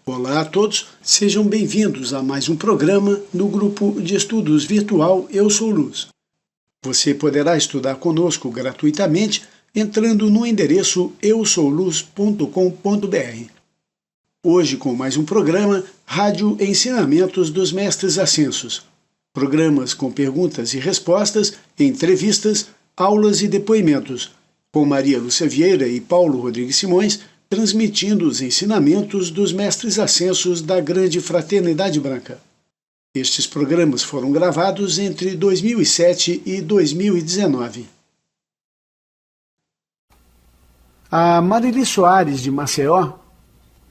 Olá a todos, sejam bem-vindos a mais um programa no grupo de estudos virtual Eu Sou Luz. Você poderá estudar conosco gratuitamente entrando no endereço eusouluz.com.br. Hoje com mais um programa Rádio Ensinamentos dos Mestres Ascensos. Programas com perguntas e respostas, entrevistas, aulas e depoimentos, com Maria Lúcia Vieira e Paulo Rodrigues Simões, transmitindo os ensinamentos dos Mestres Ascensos da Grande Fraternidade Branca. Estes programas foram gravados entre 2007 e 2019. A Marili Soares, de Maceió,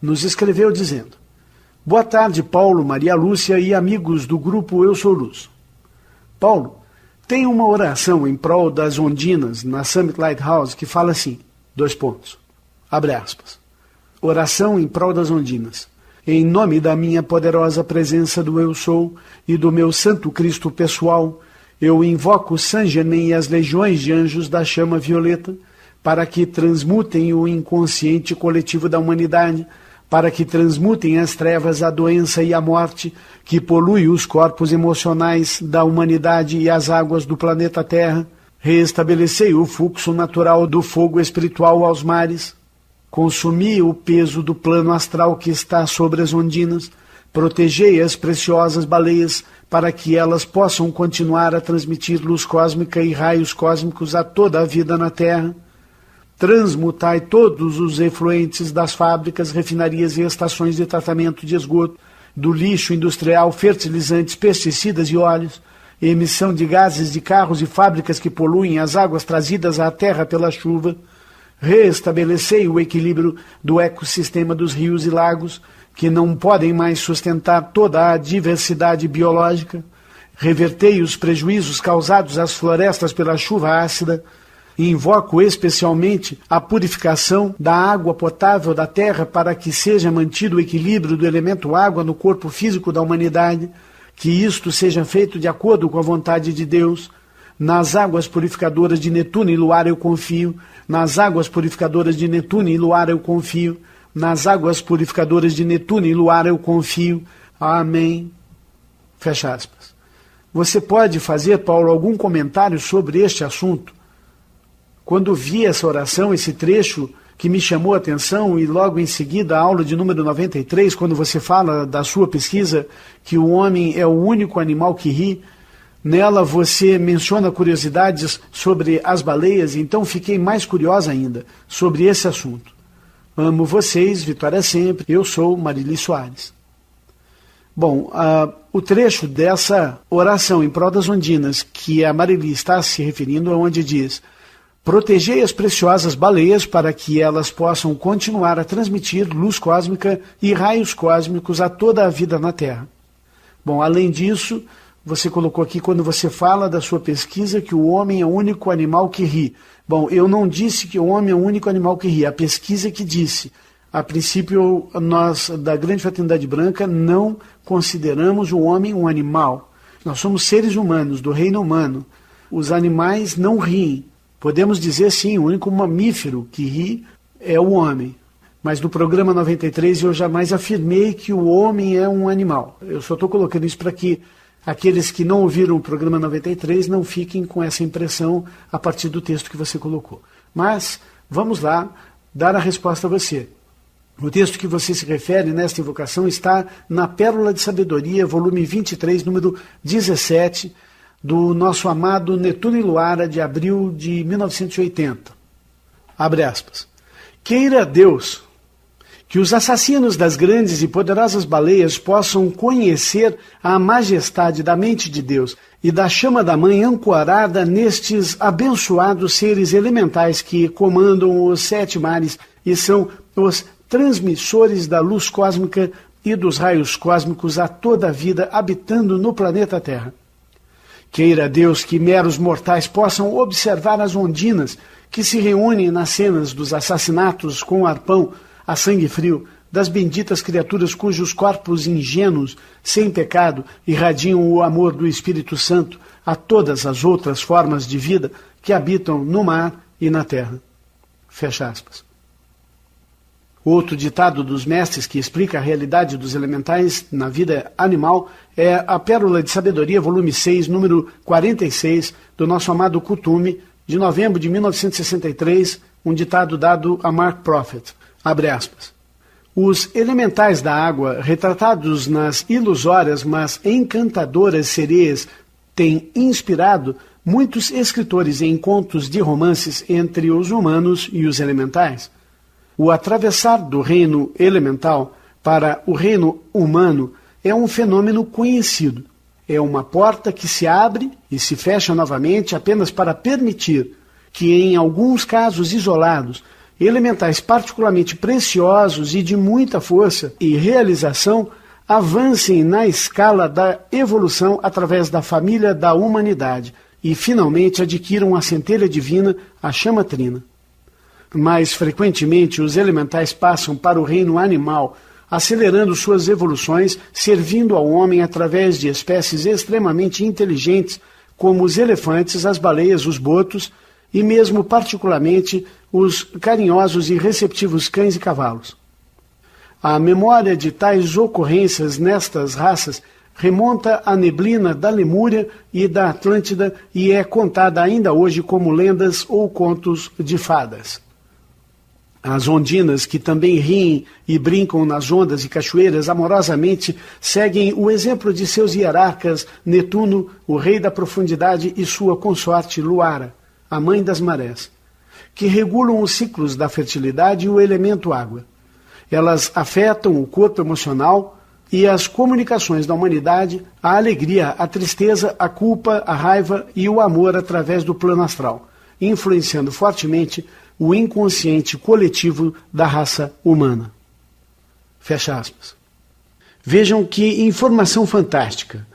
nos escreveu dizendo: Boa tarde, Paulo, Maria Lúcia e amigos do grupo Eu Sou Luz. Paulo, tem uma oração em prol das ondinas na Summit Lighthouse que fala assim, : Abre aspas. Oração em prol das ondinas. Em nome da minha poderosa presença do Eu Sou e do meu Santo Cristo pessoal, eu invoco Saint Germain e as legiões de anjos da chama violeta para que transmutem o inconsciente coletivo da humanidade, para que transmutem as trevas, a doença e a morte, que polui os corpos emocionais da humanidade e as águas do planeta Terra, reestabelecei o fluxo natural do fogo espiritual aos mares, consumi o peso do plano astral que está sobre as ondinas, protegei as preciosas baleias para que elas possam continuar a transmitir luz cósmica e raios cósmicos a toda a vida na Terra, transmutai todos os efluentes das fábricas, refinarias e estações de tratamento de esgoto, do lixo industrial, fertilizantes, pesticidas e óleos, emissão de gases de carros e fábricas que poluem as águas trazidas à terra pela chuva, reestabelecei o equilíbrio do ecossistema dos rios e lagos, que não podem mais sustentar toda a diversidade biológica, revertei os prejuízos causados às florestas pela chuva ácida, invoco especialmente a purificação da água potável da terra para que seja mantido o equilíbrio do elemento água no corpo físico da humanidade, que isto seja feito de acordo com a vontade de Deus. Nas águas purificadoras de Netuno e Luar eu confio, nas águas purificadoras de Netuno e Luar eu confio, nas águas purificadoras de Netuno e Luar eu confio. Amém. Fecha aspas. Você pode fazer, Paulo, algum comentário sobre este assunto? Quando vi essa oração, esse trecho que me chamou a atenção, e logo em seguida a aula de número 93, quando você fala da sua pesquisa, que o homem é o único animal que ri, nela você menciona curiosidades sobre as baleias, então fiquei mais curiosa ainda sobre esse assunto. Amo vocês, vitória sempre, eu sou Marili Soares. Bom, o trecho dessa oração em prol das ondinas que a Marili está se referindo é onde diz: protegei as preciosas baleias para que elas possam continuar a transmitir luz cósmica e raios cósmicos a toda a vida na Terra. Bom, além disso, você colocou aqui, quando você fala da sua pesquisa, que o homem é o único animal que ri. Bom, eu não disse que o homem é o único animal que ri, a pesquisa que disse. A princípio, nós, da Grande Fraternidade Branca, não consideramos o homem um animal. Nós somos seres humanos, do reino humano. Os animais não riem. Podemos dizer, sim, o único mamífero que ri é o homem. Mas no programa 93 eu jamais afirmei que o homem é um animal. Eu só estou colocando isso para que aqueles que não ouviram o programa 93 não fiquem com essa impressão a partir do texto que você colocou. Mas vamos lá dar a resposta a você. O texto que você se refere nesta invocação está na Pérola de Sabedoria, volume 23, número 17, do nosso amado Netuno e Luara, de abril de 1980. Abre aspas. Queira Deus que os assassinos das grandes e poderosas baleias possam conhecer a majestade da mente de Deus e da chama da Mãe ancorada nestes abençoados seres elementais que comandam os 7 mares e são os transmissores da luz cósmica e dos raios cósmicos a toda a vida habitando no planeta Terra. Queira Deus que meros mortais possam observar as ondinas que se reúnem nas cenas dos assassinatos com arpão a sangue frio das benditas criaturas cujos corpos ingênuos, sem pecado, irradiam o amor do Espírito Santo a todas as outras formas de vida que habitam no mar e na terra. Fecha aspas. Outro ditado dos mestres que explica a realidade dos elementais na vida animal é a Pérola de Sabedoria, volume 6, número 46, do nosso amado Kuthumi, de novembro de 1963, um ditado dado a Mark Prophet. Abre aspas. Os elementais da água, retratados nas ilusórias, mas encantadoras sereias, têm inspirado muitos escritores em contos de romances entre os humanos e os elementais. O atravessar do reino elemental para o reino humano é um fenômeno conhecido. É uma porta que se abre e se fecha novamente apenas para permitir que, em alguns casos isolados, elementais particularmente preciosos e de muita força e realização avancem na escala da evolução através da família da humanidade e, finalmente, adquiram a centelha divina, a chama trina. Mais frequentemente, os elementais passam para o reino animal, acelerando suas evoluções, servindo ao homem através de espécies extremamente inteligentes, como os elefantes, as baleias, os botos e mesmo, particularmente, os carinhosos e receptivos cães e cavalos. A memória de tais ocorrências nestas raças remonta à neblina da Lemúria e da Atlântida e é contada ainda hoje como lendas ou contos de fadas. As ondinas, que também riem e brincam nas ondas e cachoeiras, amorosamente seguem o exemplo de seus hierarcas Netuno, o rei da profundidade, e sua consorte Luara, a mãe das marés, que regulam os ciclos da fertilidade e o elemento água. Elas afetam o corpo emocional e as comunicações da humanidade, a alegria, a tristeza, a culpa, a raiva e o amor através do plano astral, influenciando fortemente o inconsciente coletivo da raça humana. Fecha aspas. Vejam que informação fantástica.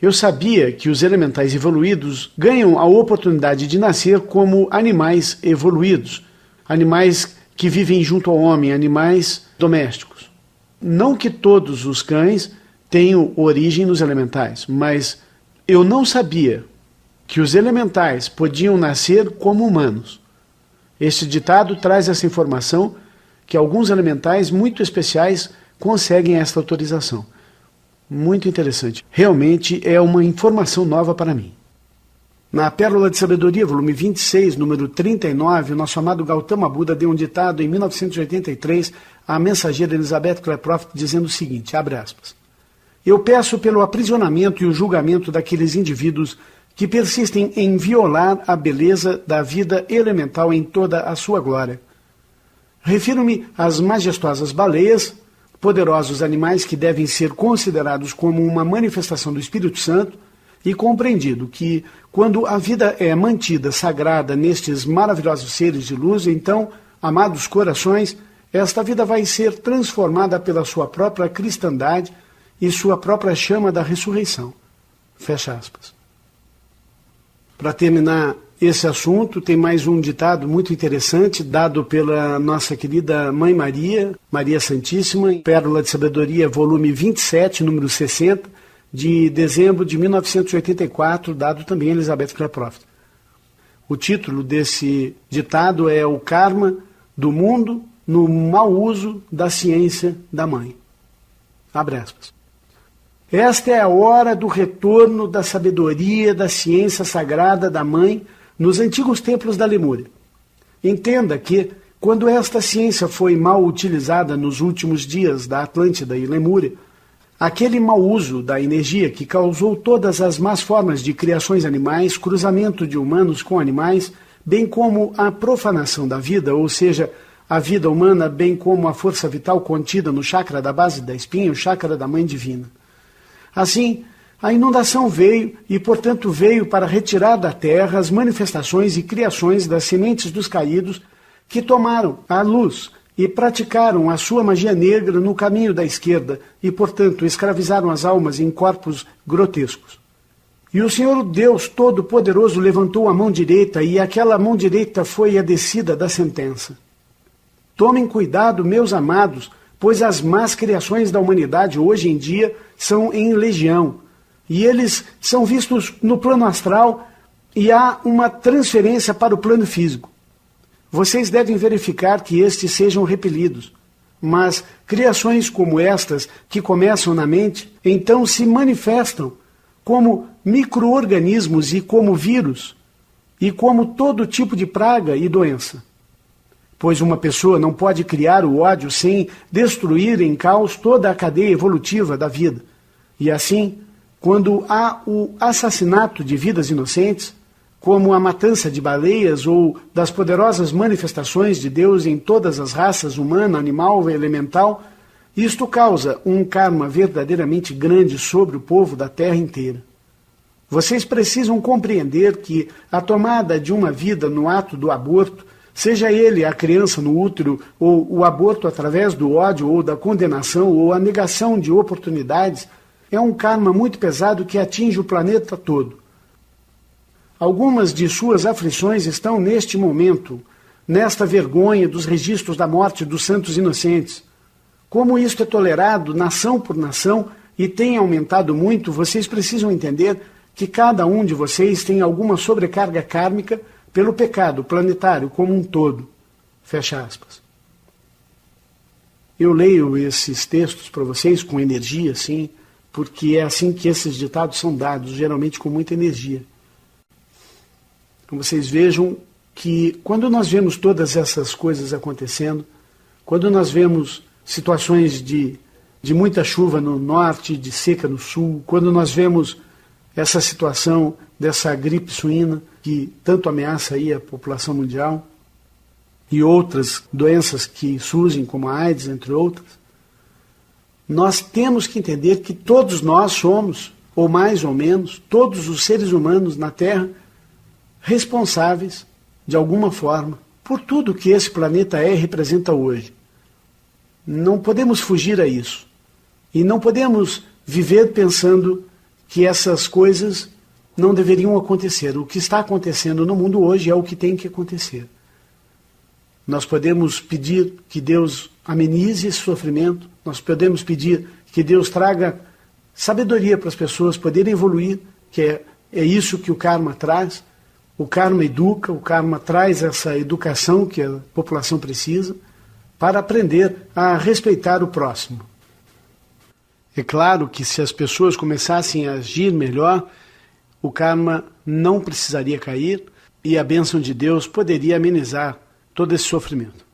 Eu sabia que os elementais evoluídos ganham a oportunidade de nascer como animais evoluídos, animais que vivem junto ao homem, animais domésticos. Não que todos os cães tenham origem nos elementais, mas eu não sabia que os elementais podiam nascer como humanos. Este ditado traz essa informação que alguns elementais muito especiais conseguem esta autorização. Muito interessante. Realmente é uma informação nova para mim. Na Pérola de Sabedoria, volume 26, número 39, o nosso amado Gautama Buda deu um ditado em 1983 à mensageira Elizabeth Klaproth dizendo o seguinte, abre aspas, eu peço pelo aprisionamento e o julgamento daqueles indivíduos que persistem em violar a beleza da vida elemental em toda a sua glória. Refiro-me às majestosas baleias, poderosos animais que devem ser considerados como uma manifestação do Espírito Santo, e compreendido que, quando a vida é mantida sagrada nestes maravilhosos seres de luz, então, amados corações, esta vida vai ser transformada pela sua própria cristandade e sua própria chama da ressurreição. Fecha aspas. Para terminar esse assunto, tem mais um ditado muito interessante, dado pela nossa querida Mãe Maria, Maria Santíssima, Pérola de Sabedoria, volume 27, número 60, de dezembro de 1984, dado também a Elizabeth Klaproth. O título desse ditado é O Karma do Mundo no Mau Uso da Ciência da Mãe. Abre aspas. Esta é a hora do retorno da sabedoria da ciência sagrada da Mãe nos antigos templos da Lemúria. Entenda que, quando esta ciência foi mal utilizada nos últimos dias da Atlântida e Lemúria, aquele mau uso da energia que causou todas as más formas de criações animais, cruzamento de humanos com animais, bem como a profanação da vida, ou seja, a vida humana, bem como a força vital contida no chakra da base da espinha, o chakra da Mãe Divina. Assim, a inundação veio e, portanto, veio para retirar da terra as manifestações e criações das sementes dos caídos que tomaram a luz e praticaram a sua magia negra no caminho da esquerda e, portanto, escravizaram as almas em corpos grotescos. E o Senhor Deus Todo-Poderoso levantou a mão direita e aquela mão direita foi a descida da sentença. Tomem cuidado, meus amados, pois as más criações da humanidade hoje em dia são em legião, e eles são vistos no plano astral e há uma transferência para o plano físico. Vocês devem verificar que estes sejam repelidos. Mas criações como estas, que começam na mente, então se manifestam como micro-organismos e como vírus, e como todo tipo de praga e doença. Pois uma pessoa não pode criar o ódio sem destruir em caos toda a cadeia evolutiva da vida. E assim, quando há o assassinato de vidas inocentes, como a matança de baleias ou das poderosas manifestações de Deus em todas as raças, humana, animal e elemental, isto causa um karma verdadeiramente grande sobre o povo da terra inteira. Vocês precisam compreender que a tomada de uma vida no ato do aborto, seja ele a criança no útero, ou o aborto através do ódio ou da condenação ou a negação de oportunidades, é um karma muito pesado que atinge o planeta todo. Algumas de suas aflições estão neste momento, nesta vergonha dos registros da morte dos santos inocentes. Como isto é tolerado nação por nação e tem aumentado muito, vocês precisam entender que cada um de vocês tem alguma sobrecarga kármica pelo pecado planetário como um todo. Fecha aspas. Eu leio esses textos para vocês com energia, sim, porque é assim que esses ditados são dados, geralmente com muita energia. Então vocês vejam que quando nós vemos todas essas coisas acontecendo, quando nós vemos situações de muita chuva no norte, de seca no sul, quando nós vemos essa situação dessa gripe suína que tanto ameaça aí a população mundial e outras doenças que surgem como a AIDS, entre outras, nós temos que entender que todos nós somos, ou mais ou menos, todos os seres humanos na Terra, responsáveis, de alguma forma, por tudo que esse planeta é e representa hoje. Não podemos fugir a isso. E não podemos viver pensando que essas coisas não deveriam acontecer. O que está acontecendo no mundo hoje é o que tem que acontecer. Nós podemos pedir que Deus amenize esse sofrimento, nós podemos pedir que Deus traga sabedoria para as pessoas poderem evoluir, que é isso que o karma traz. O karma educa, o karma traz essa educação que a população precisa para aprender a respeitar o próximo. É claro que se as pessoas começassem a agir melhor, o karma não precisaria cair e a bênção de Deus poderia amenizar todo esse sofrimento.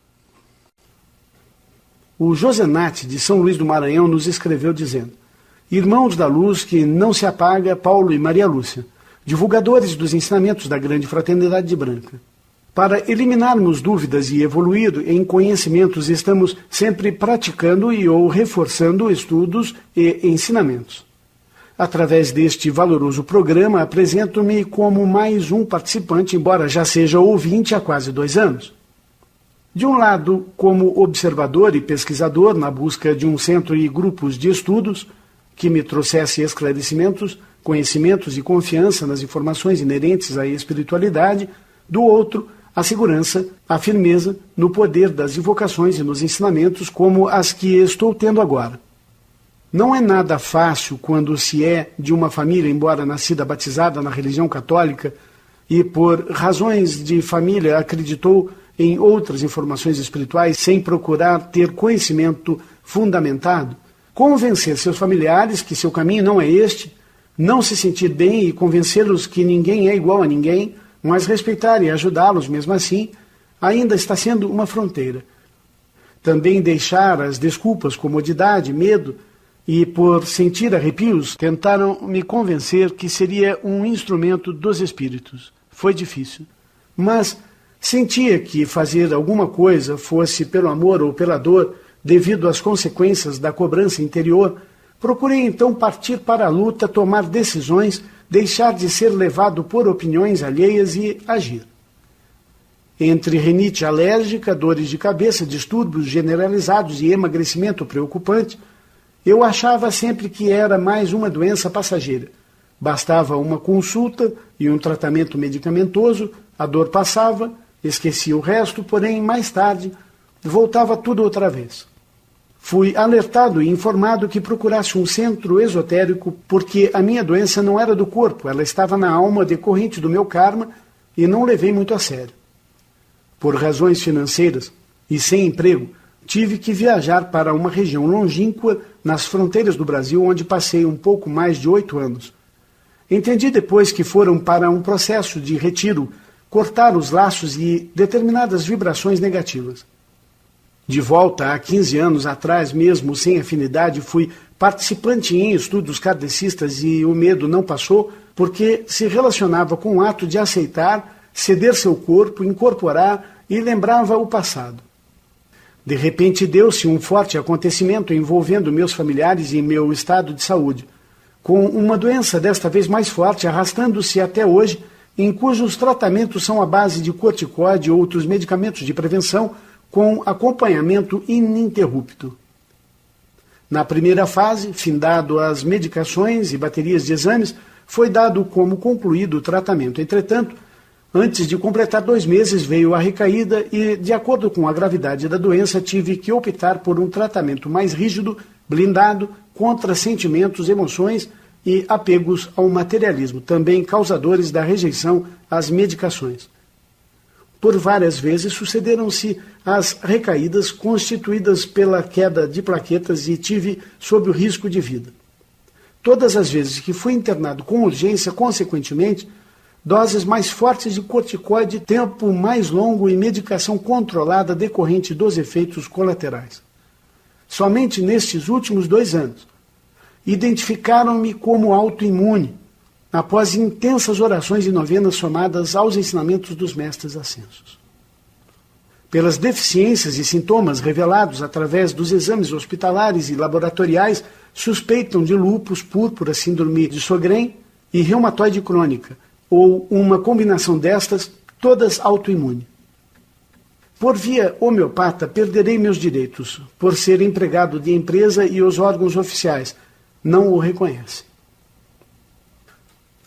O Josenate de São Luís do Maranhão nos escreveu dizendo: Irmãos da luz que não se apaga, Paulo e Maria Lúcia, divulgadores dos ensinamentos da grande fraternidade branca. Para eliminarmos dúvidas e evoluir em conhecimentos, estamos sempre praticando ou reforçando estudos e ensinamentos. Através deste valoroso programa, apresento-me como mais um participante, embora já seja ouvinte há quase 2 anos. De um lado, como observador e pesquisador na busca de um centro e grupos de estudos que me trouxesse esclarecimentos, conhecimentos e confiança nas informações inerentes à espiritualidade, do outro, a segurança, a firmeza no poder das invocações e nos ensinamentos como as que estou tendo agora. Não é nada fácil quando se é de uma família, embora nascida batizada na religião católica, e por razões de família acreditou em outras informações espirituais sem procurar ter conhecimento fundamentado, convencer seus familiares que seu caminho não é este, não se sentir bem e convencê-los que ninguém é igual a ninguém, mas respeitar e ajudá-los mesmo assim, ainda está sendo uma fronteira. Também deixar as desculpas, comodidade, medo, e por sentir arrepios, tentaram me convencer que seria um instrumento dos espíritos. Foi difícil. Mas sentia que fazer alguma coisa, fosse pelo amor ou pela dor, devido às consequências da cobrança interior, procurei então partir para a luta, tomar decisões, deixar de ser levado por opiniões alheias e agir. Entre rinite alérgica, dores de cabeça, distúrbios generalizados e emagrecimento preocupante, eu achava sempre que era mais uma doença passageira. Bastava uma consulta e um tratamento medicamentoso, a dor passava, esquecia o resto, porém, mais tarde, voltava tudo outra vez. Fui alertado e informado que procurasse um centro esotérico porque a minha doença não era do corpo, ela estava na alma decorrente do meu karma e não levei muito a sério. Por razões financeiras e sem emprego, tive que viajar para uma região longínqua nas fronteiras do Brasil, onde passei um pouco mais de 8 anos. Entendi depois que foram para um processo de retiro, cortar os laços e determinadas vibrações negativas. De volta há 15 anos atrás, mesmo sem afinidade, fui participante em estudos kardecistas e o medo não passou porque se relacionava com o ato de aceitar, ceder seu corpo, incorporar e lembrava o passado. De repente deu-se um forte acontecimento envolvendo meus familiares e meu estado de saúde, com uma doença desta vez mais forte arrastando-se até hoje, em cujos tratamentos são à base de corticoide e outros medicamentos de prevenção com acompanhamento ininterrupto. Na primeira fase, findado as medicações e baterias de exames, foi dado como concluído o tratamento. Entretanto, antes de completar 2 meses, veio a recaída e, de acordo com a gravidade da doença, tive que optar por um tratamento mais rígido, blindado, contra sentimentos, emoções e apegos ao materialismo, também causadores da rejeição às medicações. Por várias vezes sucederam-se as recaídas constituídas pela queda de plaquetas e tive sob o risco de vida. Todas as vezes que fui internado com urgência, consequentemente, doses mais fortes de corticoide, tempo mais longo e medicação controlada decorrente dos efeitos colaterais. Somente nestes últimos 2 anos, identificaram-me como autoimune, após intensas orações e novenas somadas aos ensinamentos dos mestres ascensos. Pelas deficiências e sintomas revelados através dos exames hospitalares e laboratoriais, suspeitam de lúpus, púrpura, síndrome de Sjögren e reumatoide crônica, ou uma combinação destas, todas autoimune. Por via homeopata, perderei meus direitos, por ser empregado de empresa e os órgãos oficiais não o reconhecem.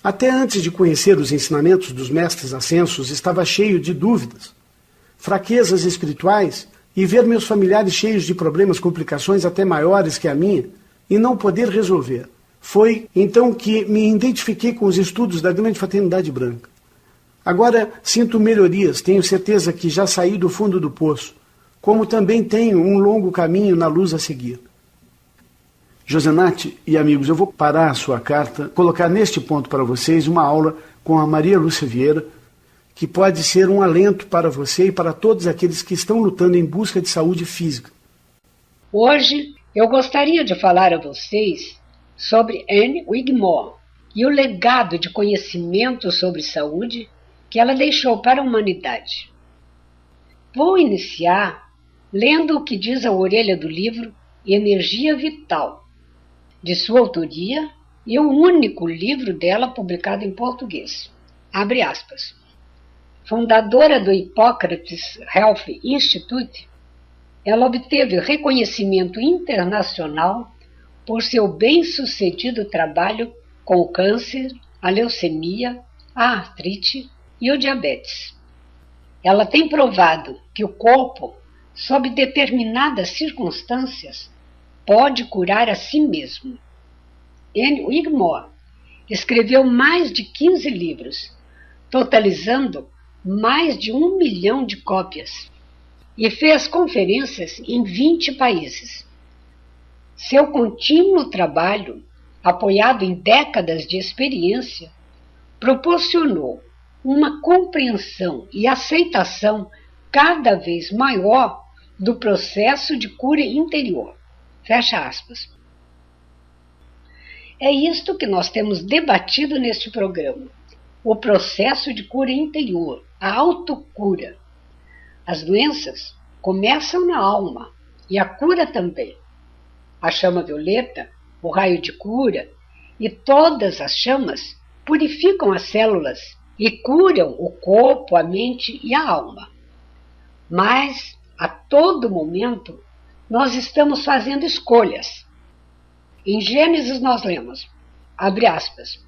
Até antes de conhecer os ensinamentos dos mestres ascensos, estava cheio de dúvidas, fraquezas espirituais e ver meus familiares cheios de problemas, complicações até maiores que a minha, e não poder resolver. Foi então que me identifiquei com os estudos da Grande Fraternidade Branca. Agora sinto melhorias, tenho certeza que já saí do fundo do poço, como também tenho um longo caminho na luz a seguir. Josenate e amigos, eu vou parar a sua carta, colocar neste ponto para vocês uma aula com a Maria Lúcia Vieira, que pode ser um alento para você e para todos aqueles que estão lutando em busca de saúde física. Hoje eu gostaria de falar a vocês sobre Anne Wigmore e o legado de conhecimento sobre saúde que ela deixou para a humanidade. Vou iniciar lendo o que diz a orelha do livro Energia Vital, de sua autoria e o único livro dela publicado em português. Abre aspas. Fundadora do Hippocrates Health Institute, ela obteve reconhecimento internacional por seu bem-sucedido trabalho com o câncer, a leucemia, a artrite e o diabetes. Ela tem provado que o corpo, sob determinadas circunstâncias, pode curar a si mesmo. Anne Wigmore escreveu mais de 15 livros, totalizando mais de 1 milhão de cópias, e fez conferências em 20 países. Seu contínuo trabalho, apoiado em décadas de experiência, proporcionou uma compreensão e aceitação cada vez maior do processo de cura interior. Fecha aspas. É isto que nós temos debatido neste programa. O processo de cura interior, a autocura. As doenças começam na alma e a cura também. A chama violeta, o raio de cura e todas as chamas purificam as células e curam o corpo, a mente e a alma. Mas, a todo momento, nós estamos fazendo escolhas. Em Gênesis nós lemos, abre aspas,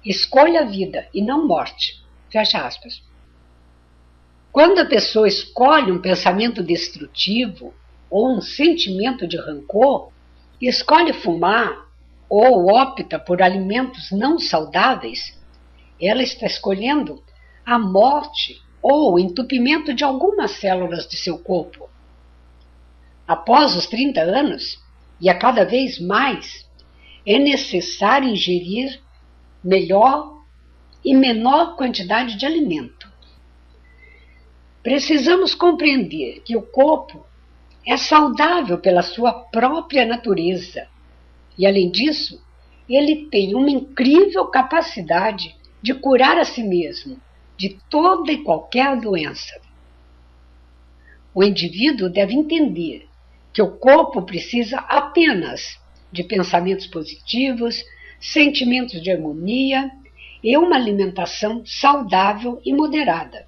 escolha a vida e não morte, fecha aspas. Quando a pessoa escolhe um pensamento destrutivo ou um sentimento de rancor, escolhe fumar ou opta por alimentos não saudáveis, ela está escolhendo a morte ou o entupimento de algumas células de seu corpo. Após os 30 anos, e a cada vez mais, é necessário ingerir melhor e menor quantidade de alimento. Precisamos compreender que o corpo é saudável pela sua própria natureza e, além disso, ele tem uma incrível capacidade de curar a si mesmo de toda e qualquer doença. O indivíduo deve entender que o corpo precisa apenas de pensamentos positivos, sentimentos de harmonia e uma alimentação saudável e moderada,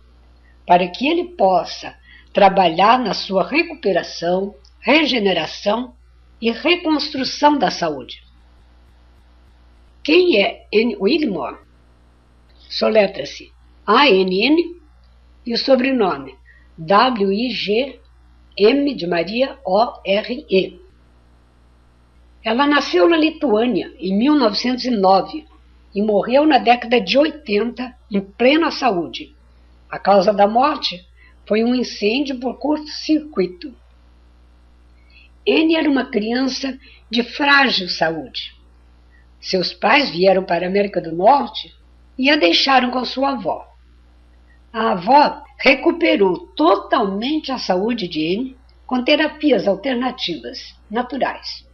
para que ele possa trabalhar na sua recuperação, regeneração e reconstrução da saúde. Quem é Anne Wigmore? Soletra-se A-N-N e o sobrenome W-I-G-M de Maria O-R-E. Ela nasceu na Lituânia em 1909 e morreu na década de 80 em plena saúde. A causa da morte foi um incêndio por curto-circuito. Anne era uma criança de frágil saúde. Seus pais vieram para a América do Norte e a deixaram com sua avó. A avó recuperou totalmente a saúde de Anne com terapias alternativas, naturais.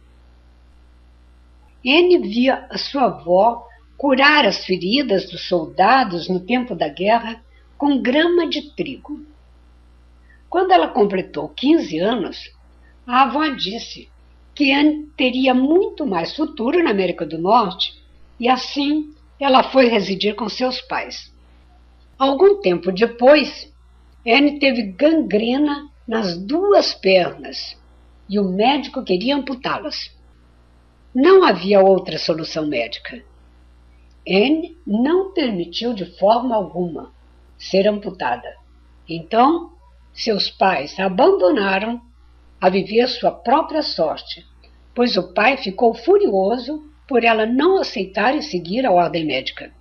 Anne via a sua avó curar as feridas dos soldados no tempo da guerra com grama de trigo. Quando ela completou 15 anos, a avó disse que Anne teria muito mais futuro na América do Norte e assim ela foi residir com seus pais. Algum tempo depois, Anne teve gangrena nas 2 pernas e o médico queria amputá-las. Não havia outra solução médica. Anne não permitiu de forma alguma ser amputada. Então, seus pais a abandonaram a viver sua própria sorte, pois o pai ficou furioso por ela não aceitar e seguir a ordem médica.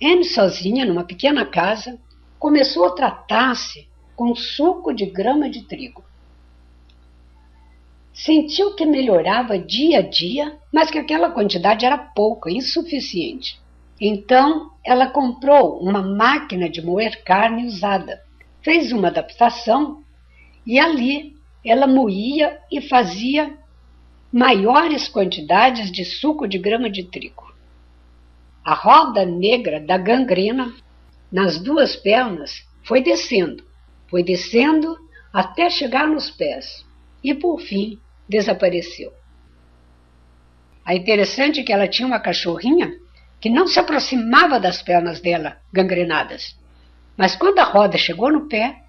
Anne, sozinha, numa pequena casa, começou a tratar-se com suco de grama de trigo. Sentiu que melhorava dia a dia, mas que aquela quantidade era pouca, insuficiente. Então, ela comprou uma máquina de moer carne usada, fez uma adaptação e ali ela moía e fazia maiores quantidades de suco de grama de trigo. A roda negra da gangrena nas 2 pernas foi descendo até chegar nos pés e, por fim, desapareceu. É interessante que ela tinha uma cachorrinha que não se aproximava das pernas dela, gangrenadas. Mas quando a roda chegou no pé,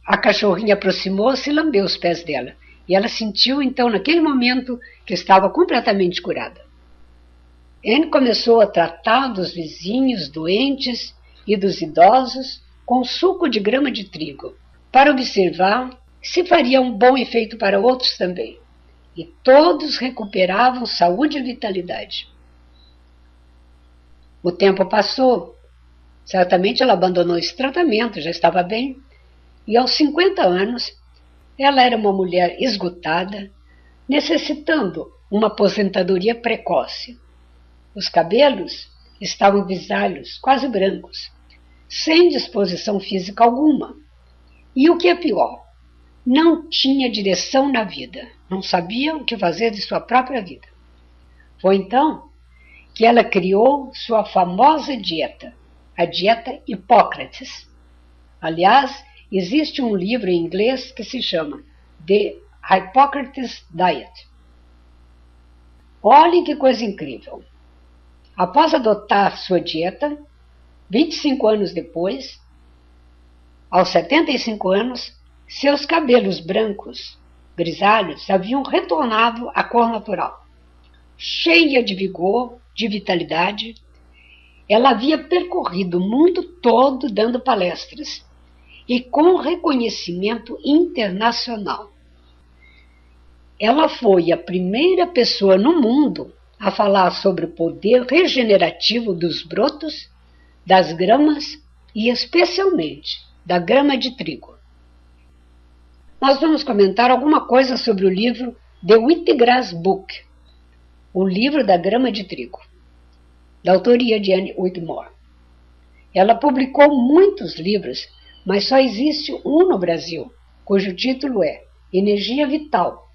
a cachorrinha aproximou-se e lambeu os pés dela. E ela sentiu, então, naquele momento, que estava completamente curada. Anne começou a tratar dos vizinhos doentes e dos idosos com suco de grama de trigo, para observar se faria um bom efeito para outros também. E todos recuperavam saúde e vitalidade. O tempo passou. Certamente ela abandonou esse tratamento, já estava bem. E aos 50 anos, ela era uma mulher esgotada, necessitando uma aposentadoria precoce. Os cabelos estavam grisalhos, quase brancos, sem disposição física alguma. E o que é pior, não tinha direção na vida, não sabia o que fazer de sua própria vida. Foi então que ela criou sua famosa dieta, a dieta Hipócrates. Aliás, existe um livro em inglês que se chama The Hippocrates Diet. Olhem que coisa incrível. Após adotar sua dieta, 25 anos depois, aos 75 anos, seus cabelos brancos, grisalhos, haviam retornado à cor natural. Cheia de vigor, de vitalidade, ela havia percorrido o mundo todo dando palestras e com reconhecimento internacional. Ela foi a primeira pessoa no mundo a falar sobre o poder regenerativo dos brotos, das gramas e especialmente da grama de trigo. nós vamos comentar alguma coisa sobre o livro The Wheatgrass Book, o livro da grama de trigo, da autoria de Anne Wigmore. Ela publicou muitos livros, mas só existe um no Brasil, cujo título é Energia Vital,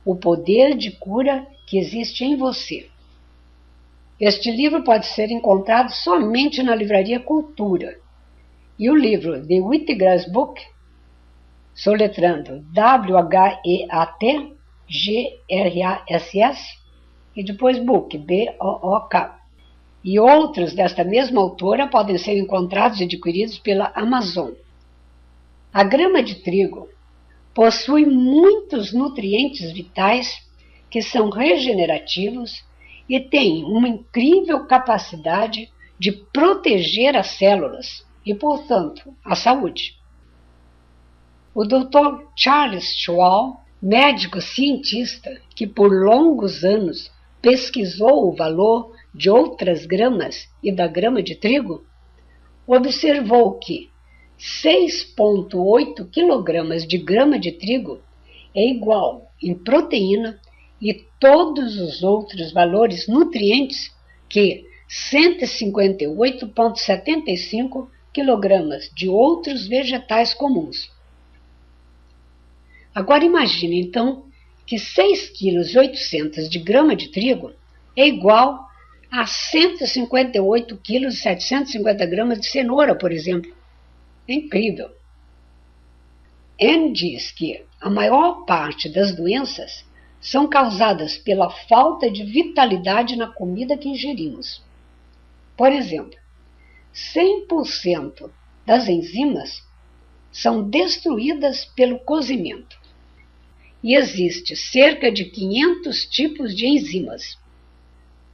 o poder de cura que existe em você. Este livro pode ser encontrado somente na Livraria Cultura. E o livro The Wheatgrass Book, soletrando WHEATGRASS, e depois Book, B-O-O-K. E outros desta mesma autora podem ser encontrados e adquiridos pela Amazon. A grama de trigo possui muitos nutrientes vitais que são regenerativos e tem uma incrível capacidade de proteger as células e, portanto, a saúde. O Dr. Charles Schwab, médico cientista que por longos anos pesquisou o valor de outras gramas e da grama de trigo, observou que 6,8 kg de grama de trigo é igual em proteína e todos os outros valores nutrientes que 158,75 kg de outros vegetais comuns. Agora imagine, então, que 6,8 kg de grama de trigo é igual a 158,750 kg de cenoura, por exemplo. É incrível. Anne diz que a maior parte das doenças são causadas pela falta de vitalidade na comida que ingerimos. Por exemplo, 100% das enzimas são destruídas pelo cozimento. E existe cerca de 500 tipos de enzimas.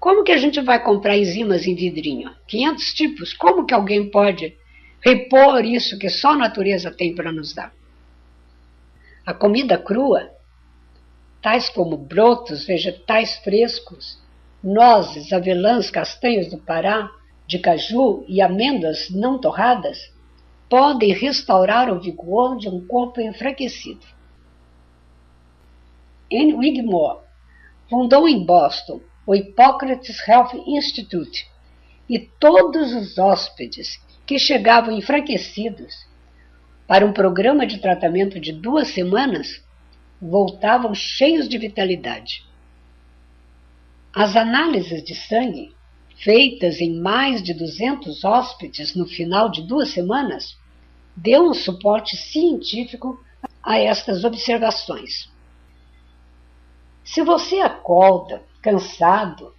Como que a gente vai comprar enzimas em vidrinho? 500 tipos? Como que alguém pode repor isso que só a natureza tem para nos dar? A comida crua, tais como brotos, vegetais frescos, nozes, avelãs, castanhas do Pará, de caju e amêndoas não torradas, podem restaurar o vigor de um corpo enfraquecido. Anne Wigmore fundou em Boston o Hippocrates Health Institute e todos os hóspedes que chegavam enfraquecidos para um programa de tratamento de 2 semanas voltavam cheios de vitalidade. As análises de sangue, feitas em mais de 200 hóspedes no final de 2 semanas, deu um suporte científico a estas observações. Se você acorda cansado,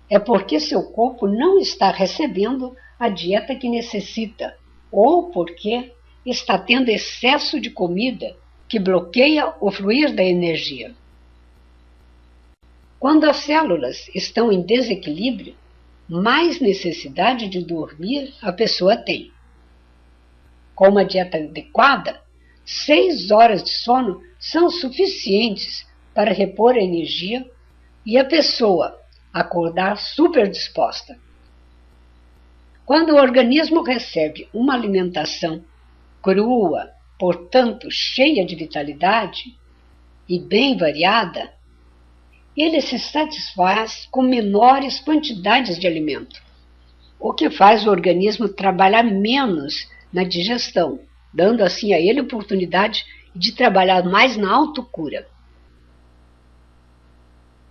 é porque seu corpo não está recebendo a dieta que necessita, ou porque está tendo excesso de comida que bloqueia o fluir da energia. Quando as células estão em desequilíbrio, mais necessidade de dormir a pessoa tem. Com uma dieta adequada, 6 horas de sono são suficientes para repor a energia e a pessoa acordar super disposta. Quando o organismo recebe uma alimentação crua, portanto cheia de vitalidade e bem variada, ele se satisfaz com menores quantidades de alimento, o que faz o organismo trabalhar menos na digestão, dando assim a ele a oportunidade de trabalhar mais na autocura.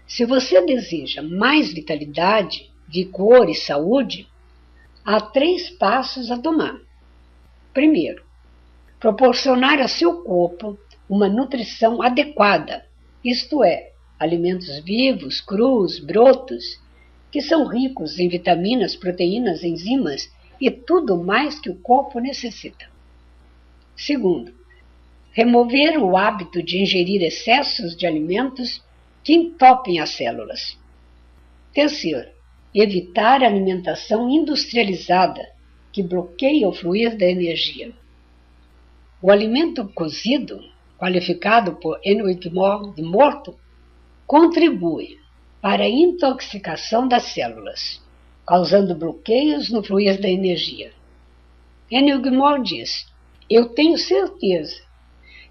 Se você deseja mais vitalidade, vigor e saúde, há 3 passos a tomar. Primeiro, proporcionar a seu corpo uma nutrição adequada, isto é, alimentos vivos, crus, brotos, que são ricos em vitaminas, proteínas, enzimas e tudo mais que o corpo necessita. Segundo, remover o hábito de ingerir excessos de alimentos que entopem as células. Terceiro, evitar a alimentação industrializada, que bloqueia o fluir da energia. O alimento cozido, qualificado por Anne Wigmore de morto, contribui para a intoxicação das células, causando bloqueios no fluir da energia. Anne Wigmore diz: eu tenho certeza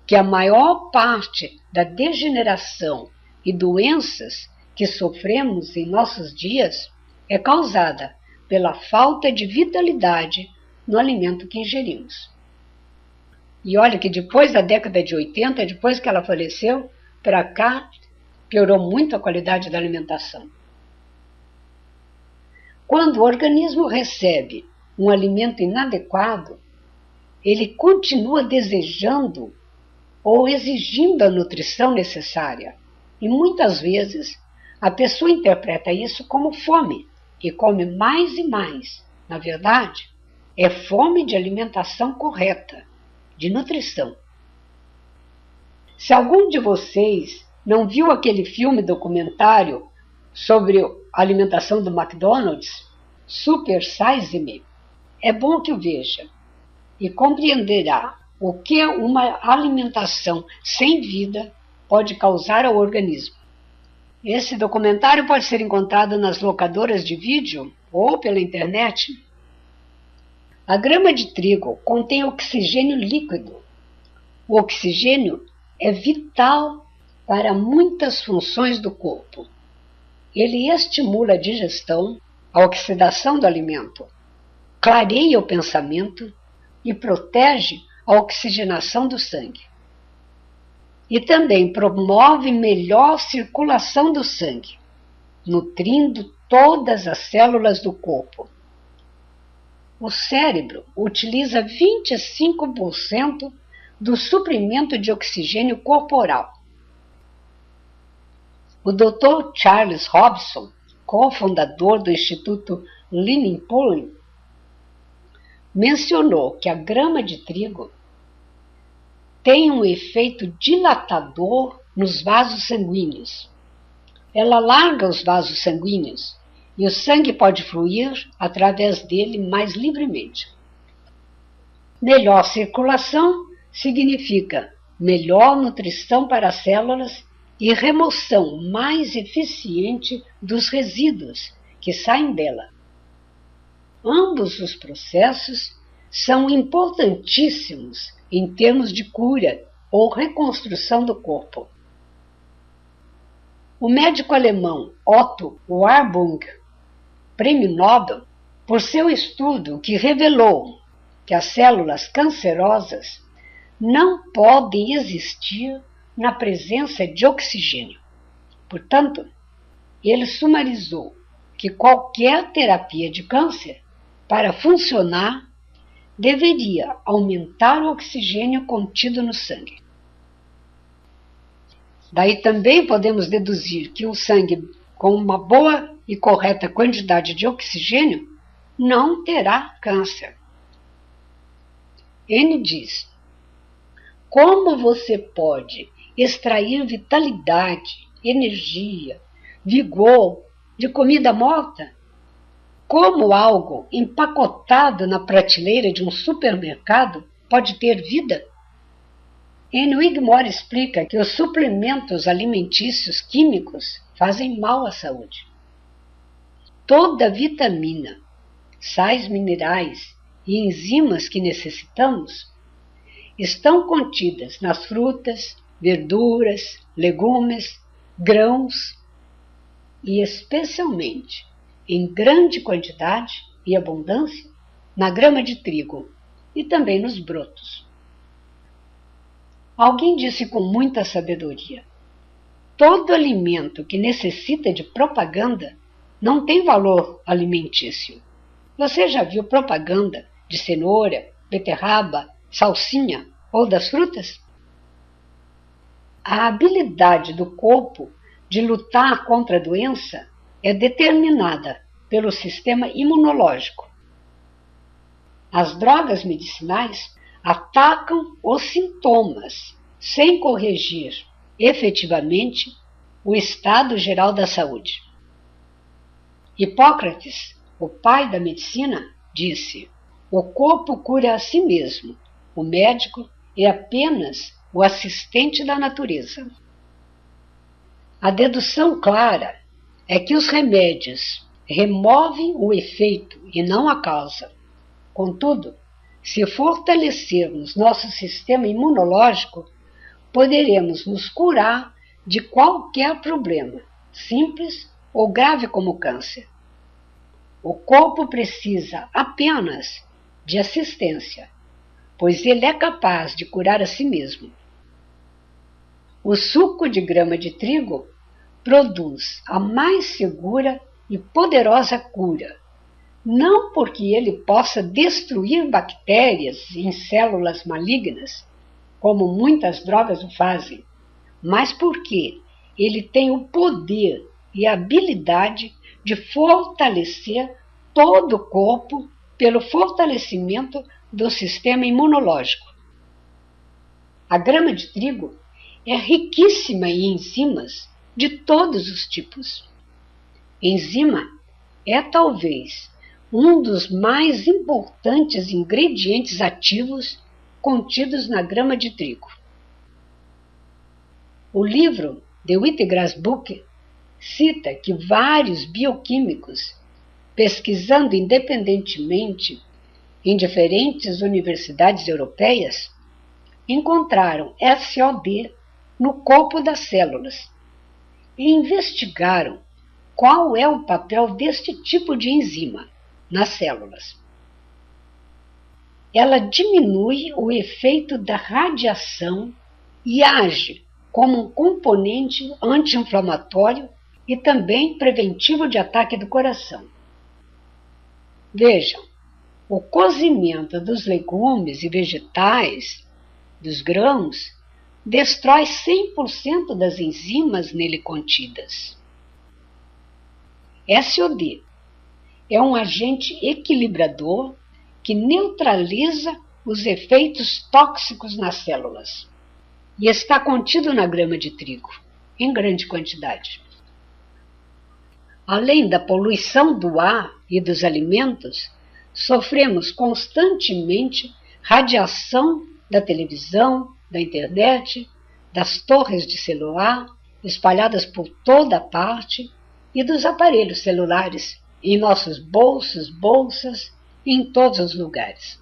que a maior parte da degeneração e doenças que sofremos em nossos dias é causada pela falta de vitalidade no alimento que ingerimos. E olha que depois da década de 80, depois que ela faleceu, para cá piorou muito a qualidade da alimentação. Quando o organismo recebe um alimento inadequado, ele continua desejando ou exigindo a nutrição necessária. E muitas vezes a pessoa interpreta isso como fome e come mais e mais. Na verdade, é fome de alimentação correta, de nutrição. Se algum de vocês não viu aquele filme documentário sobre a alimentação do McDonald's, Super Size Me, é bom que o veja e compreenderá o que uma alimentação sem vida pode causar ao organismo. Esse documentário pode ser encontrado nas locadoras de vídeo ou pela internet. A grama de trigo contém oxigênio líquido. O oxigênio é vital para muitas funções do corpo. Ele estimula a digestão, a oxidação do alimento, clareia o pensamento e protege a oxigenação do sangue. E também promove melhor circulação do sangue, nutrindo todas as células do corpo. O cérebro utiliza 25% do suprimento de oxigênio corporal. O Dr. Charles Hobson, cofundador do Instituto Living Pulling, mencionou que a grama de trigo tem um efeito dilatador nos vasos sanguíneos. Ela alarga os vasos sanguíneos e o sangue pode fluir através dele mais livremente. Melhor circulação significa melhor nutrição para as células e remoção mais eficiente dos resíduos que saem dela. Ambos os processos são importantíssimos em termos de cura ou reconstrução do corpo. O médico alemão Otto Warburg, prêmio Nobel, por seu estudo que revelou que as células cancerosas não podem existir na presença de oxigênio. Portanto, ele sumarizou que qualquer terapia de câncer, para funcionar, deveria aumentar o oxigênio contido no sangue. Daí também podemos deduzir que um sangue com uma boa e correta quantidade de oxigênio não terá câncer. Ele diz: como você pode extrair vitalidade, energia, vigor de comida morta? Como algo empacotado na prateleira de um supermercado pode ter vida? Henry Wigmore explica que os suplementos alimentícios químicos fazem mal à saúde. Toda vitamina, sais minerais e enzimas que necessitamos estão contidas nas frutas, verduras, legumes, grãos e especialmente em grande quantidade e abundância na grama de trigo e também nos brotos. Alguém disse com muita sabedoria: todo alimento que necessita de propaganda não tem valor alimentício. Você já viu propaganda de cenoura, beterraba, salsinha ou das frutas? A habilidade do corpo de lutar contra a doença é determinada pelo sistema imunológico. As drogas medicinais atacam os sintomas sem corrigir efetivamente o estado geral da saúde. Hipócrates, o pai da medicina, disse: o corpo cura a si mesmo, o médico é apenas o assistente da natureza. A dedução clara é que os remédios removem o efeito e não a causa. Contudo, se fortalecermos nosso sistema imunológico, poderemos nos curar de qualquer problema, simples ou grave como câncer. O corpo precisa apenas de assistência, pois ele é capaz de curar a si mesmo. O suco de grama de trigo produz a mais segura e poderosa cura, não porque ele possa destruir bactérias em células malignas, como muitas drogas o fazem, mas porque ele tem o poder e a habilidade de fortalecer todo o corpo pelo fortalecimento do sistema imunológico. A grama de trigo é riquíssima em enzimas de todos os tipos. Enzima é talvez um dos mais importantes ingredientes ativos contidos na grama de trigo. O livro The Wheatgrass Book cita que vários bioquímicos, pesquisando independentemente em diferentes universidades europeias, encontraram SOD no corpo das células e investigaram qual é o papel deste tipo de enzima nas células. Ela diminui o efeito da radiação e age como um componente anti-inflamatório e também preventivo de ataque do coração. Vejam, o cozimento dos legumes e vegetais, dos grãos, destrói 100% das enzimas nele contidas. SOD é um agente equilibrador que neutraliza os efeitos tóxicos nas células e está contido na grama de trigo, em grande quantidade. Além da poluição do ar e dos alimentos, sofremos constantemente radiação da televisão, da internet, das torres de celular espalhadas por toda parte e dos aparelhos celulares em nossos bolsos, bolsas e em todos os lugares.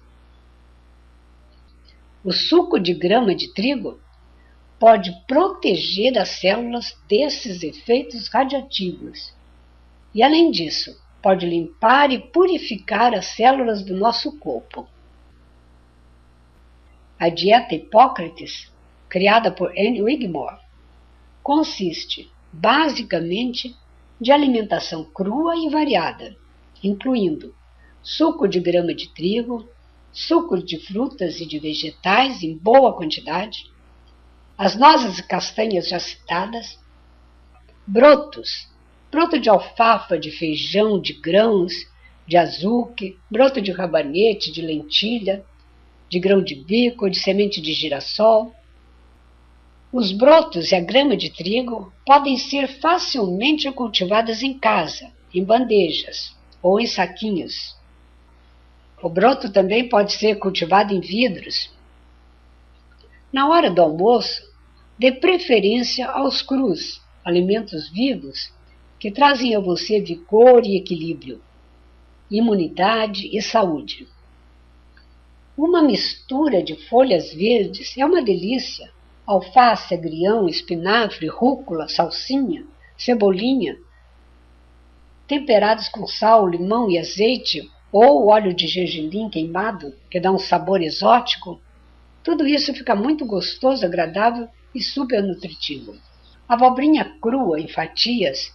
O suco de grama de trigo pode proteger as células desses efeitos radiativos e, além disso, pode limpar e purificar as células do nosso corpo. A dieta Hipócrates, criada por Anne Wigmore, consiste, basicamente, de alimentação crua e variada, incluindo suco de grama de trigo, suco de frutas e de vegetais em boa quantidade, as nozes e castanhas já citadas, brotos, broto de alfafa, de feijão, de grãos, de azuque, broto de rabanete, de lentilha, de grão de bico, de semente de girassol. Os brotos e a grama de trigo podem ser facilmente cultivadas em casa, em bandejas ou em saquinhos. O broto também pode ser cultivado em vidros. Na hora do almoço, dê preferência aos crus, alimentos vivos, que trazem a você vigor e equilíbrio, imunidade e saúde. Uma mistura de folhas verdes é uma delícia. Alface, agrião, espinafre, rúcula, salsinha, cebolinha, temperados com sal, limão e azeite, ou óleo de gergelim queimado, que dá um sabor exótico, tudo isso fica muito gostoso, agradável e super nutritivo. A abobrinha crua em fatias,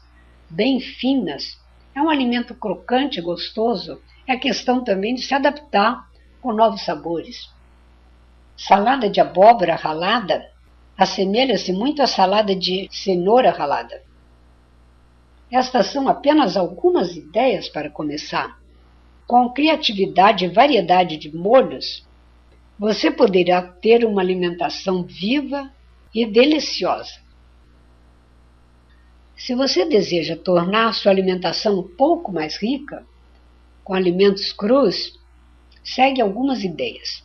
bem finas, é um alimento crocante e gostoso. É questão também de se adaptar com novos sabores. Salada de abóbora ralada assemelha-se muito à salada de cenoura ralada. Estas são apenas algumas ideias para começar. Com criatividade e variedade de molhos, você poderá ter uma alimentação viva e deliciosa. Se você deseja tornar sua alimentação um pouco mais rica, com alimentos crus, segue algumas ideias.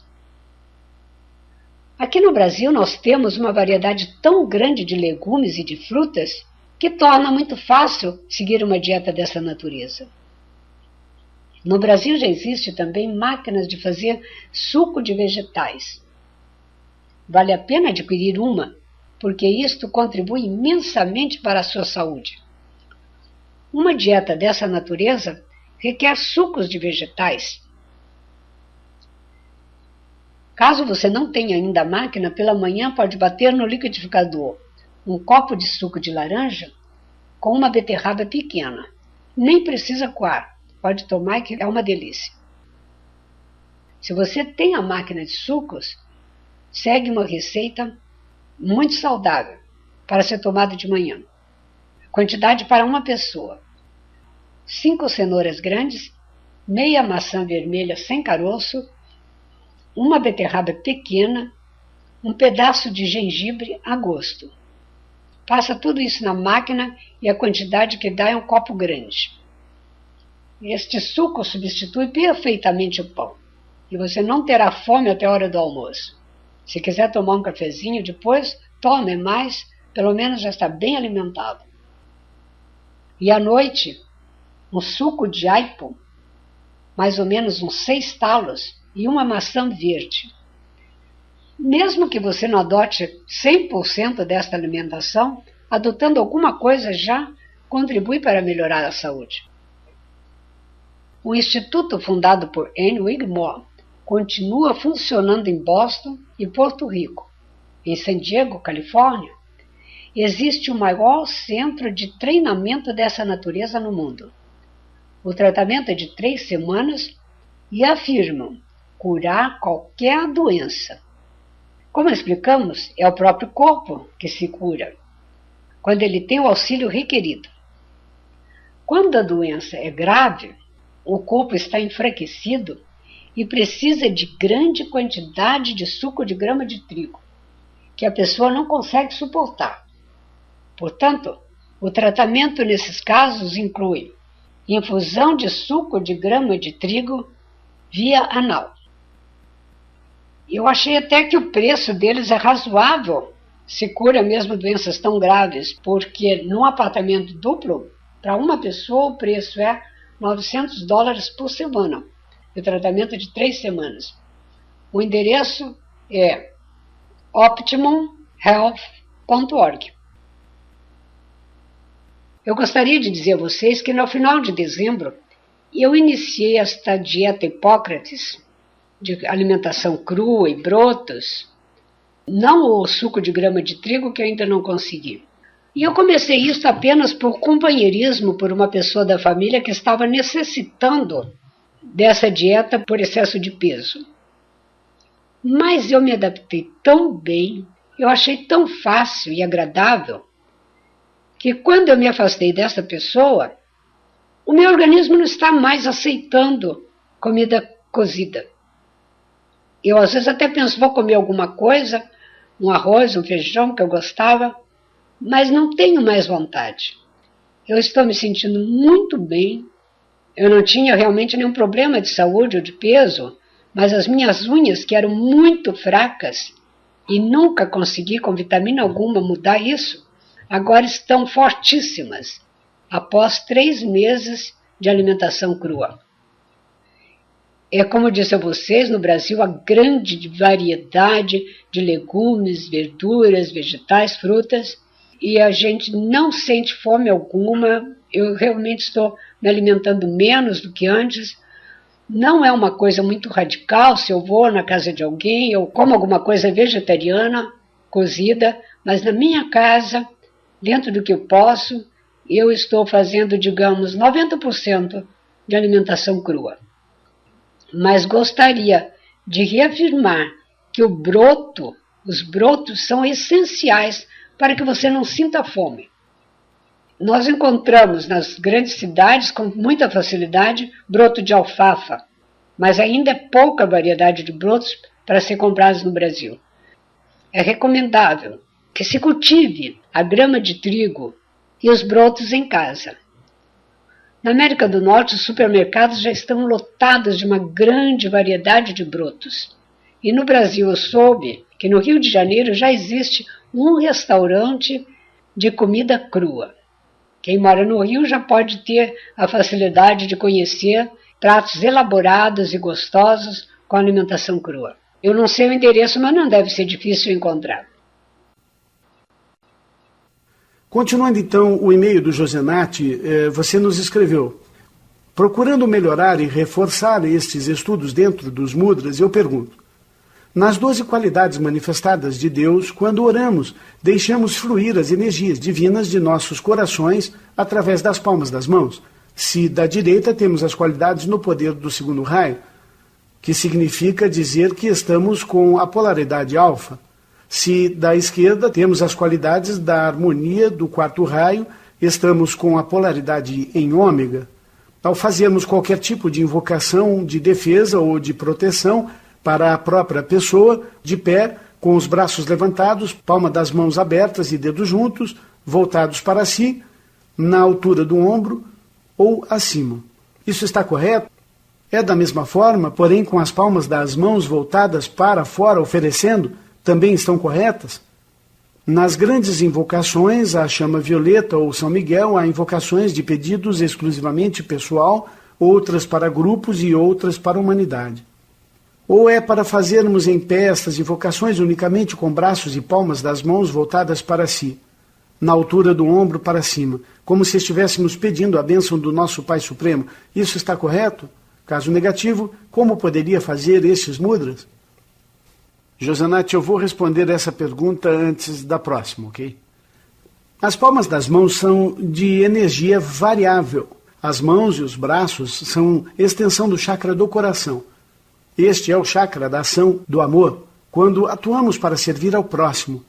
Aqui no Brasil nós temos uma variedade tão grande de legumes e de frutas que torna muito fácil seguir uma dieta dessa natureza. No Brasil já existe também máquinas de fazer suco de vegetais. Vale a pena adquirir uma porque isto contribui imensamente para a sua saúde. Uma dieta dessa natureza requer sucos de vegetais. Caso você não tenha ainda a máquina, pela manhã pode bater no liquidificador um copo de suco de laranja com uma beterraba pequena. Nem precisa coar, pode tomar que é uma delícia. Se você tem a máquina de sucos, segue uma receita muito saudável para ser tomada de manhã. Quantidade para uma pessoa: 5 cenouras grandes, meia maçã vermelha sem caroço, uma beterraba pequena, um pedaço de gengibre a gosto. Passa tudo isso na máquina e a quantidade que dá é um copo grande. Este suco substitui perfeitamente o pão e você não terá fome até a hora do almoço. Se quiser tomar um cafezinho depois, tome mais, pelo menos já está bem alimentado. E à noite, um suco de aipo, mais ou menos uns 6 talos, e uma maçã verde. Mesmo que você não adote 100% desta alimentação, adotando alguma coisa já contribui para melhorar a saúde. O instituto fundado por Annie Wigmore continua funcionando em Boston e Porto Rico. Em San Diego, Califórnia, existe o maior centro de treinamento dessa natureza no mundo. O tratamento é de 3 semanas e afirmam curar qualquer doença. Como explicamos, é o próprio corpo que se cura, quando ele tem o auxílio requerido. Quando a doença é grave, o corpo está enfraquecido e precisa de grande quantidade de suco de grama de trigo, que a pessoa não consegue suportar. Portanto, o tratamento nesses casos inclui infusão de suco de grama de trigo via anal. Eu achei até que o preço deles é razoável, se cura mesmo doenças tão graves, porque num apartamento duplo, para uma pessoa o preço é $900 por semana, e o tratamento de 3 semanas. O endereço é optimumhealth.org. Eu gostaria de dizer a vocês que no final de dezembro eu iniciei esta dieta Hipócrates, de alimentação crua e brotos, não o suco de grama de trigo que eu ainda não consegui. E eu comecei isso apenas por companheirismo por uma pessoa da família que estava necessitando dessa dieta por excesso de peso. Mas eu me adaptei tão bem, eu achei tão fácil e agradável, que quando eu me afastei dessa pessoa, o meu organismo não está mais aceitando comida cozida. Eu às vezes até penso, vou comer alguma coisa, um arroz, um feijão que eu gostava, mas não tenho mais vontade. Eu estou me sentindo muito bem, eu não tinha realmente nenhum problema de saúde ou de peso, mas as minhas unhas, que eram muito fracas, e nunca consegui com vitamina alguma mudar isso, agora estão fortíssimas, após 3 meses de alimentação crua. É como eu disse a vocês, no Brasil, a grande variedade de legumes, verduras, vegetais, frutas, e a gente não sente fome alguma. Eu realmente estou me alimentando menos do que antes. Não é uma coisa muito radical, se eu vou na casa de alguém, eu como alguma coisa vegetariana, cozida, mas na minha casa, dentro do que eu posso, eu estou fazendo, digamos, 90% de alimentação crua. Mas gostaria de reafirmar que os brotos são essenciais para que você não sinta fome. Nós encontramos nas grandes cidades com muita facilidade broto de alfafa, mas ainda é pouca variedade de brotos para ser comprados no Brasil. É recomendável que se cultive a grama de trigo e os brotos em casa. Na América do Norte, os supermercados já estão lotados de uma grande variedade de brotos. E no Brasil eu soube que no Rio de Janeiro já existe um restaurante de comida crua. Quem mora no Rio já pode ter a facilidade de conhecer pratos elaborados e gostosos com alimentação crua. Eu não sei o endereço, mas não deve ser difícil encontrar. Continuando então o e-mail do Josenati, você nos escreveu: procurando melhorar e reforçar estes estudos dentro dos mudras, eu pergunto: nas 12 qualidades manifestadas de Deus, quando oramos, deixamos fluir as energias divinas de nossos corações através das palmas das mãos. Se da direita temos as qualidades no poder do segundo raio, que significa dizer que estamos com a polaridade alfa. Se da esquerda temos as qualidades da harmonia do quarto raio, estamos com a polaridade em ômega. Ao fazermos qualquer tipo de invocação de defesa ou de proteção para a própria pessoa, de pé, com os braços levantados, palma das mãos abertas e dedos juntos, voltados para si, na altura do ombro ou acima. Isso está correto? É da mesma forma, porém com as palmas das mãos voltadas para fora, oferecendo, também estão corretas? Nas grandes invocações, a chama violeta ou São Miguel, há invocações de pedidos exclusivamente pessoal, outras para grupos e outras para a humanidade. Ou é para fazermos em pé estas invocações unicamente com braços e palmas das mãos voltadas para si, na altura do ombro para cima, como se estivéssemos pedindo a bênção do nosso Pai Supremo? Isso está correto? Caso negativo, como poderia fazer estes mudras? Josenati, eu vou responder essa pergunta antes da próxima, ok? As palmas das mãos são de energia variável. As mãos e os braços são extensão do chakra do coração. Este é o chakra da ação do amor, quando atuamos para servir ao próximo.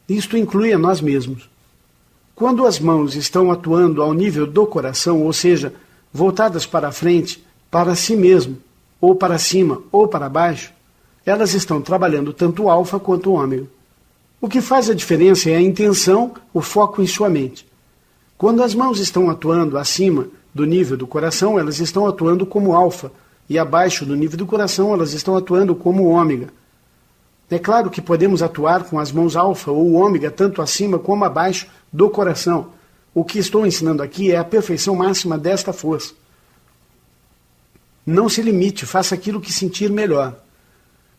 Isto inclui a nós mesmos. Quando as mãos estão atuando ao nível do coração, ou seja, voltadas para a frente, para si mesmo, ou para cima, ou para baixo, elas estão trabalhando tanto o alfa quanto o ômega. O que faz a diferença é a intenção, o foco em sua mente. Quando as mãos estão atuando acima do nível do coração, elas estão atuando como alfa, e abaixo do nível do coração, elas estão atuando como ômega. É claro que podemos atuar com as mãos alfa ou ômega, tanto acima como abaixo do coração. O que estou ensinando aqui é a perfeição máxima desta força. Não se limite, faça aquilo que sentir melhor.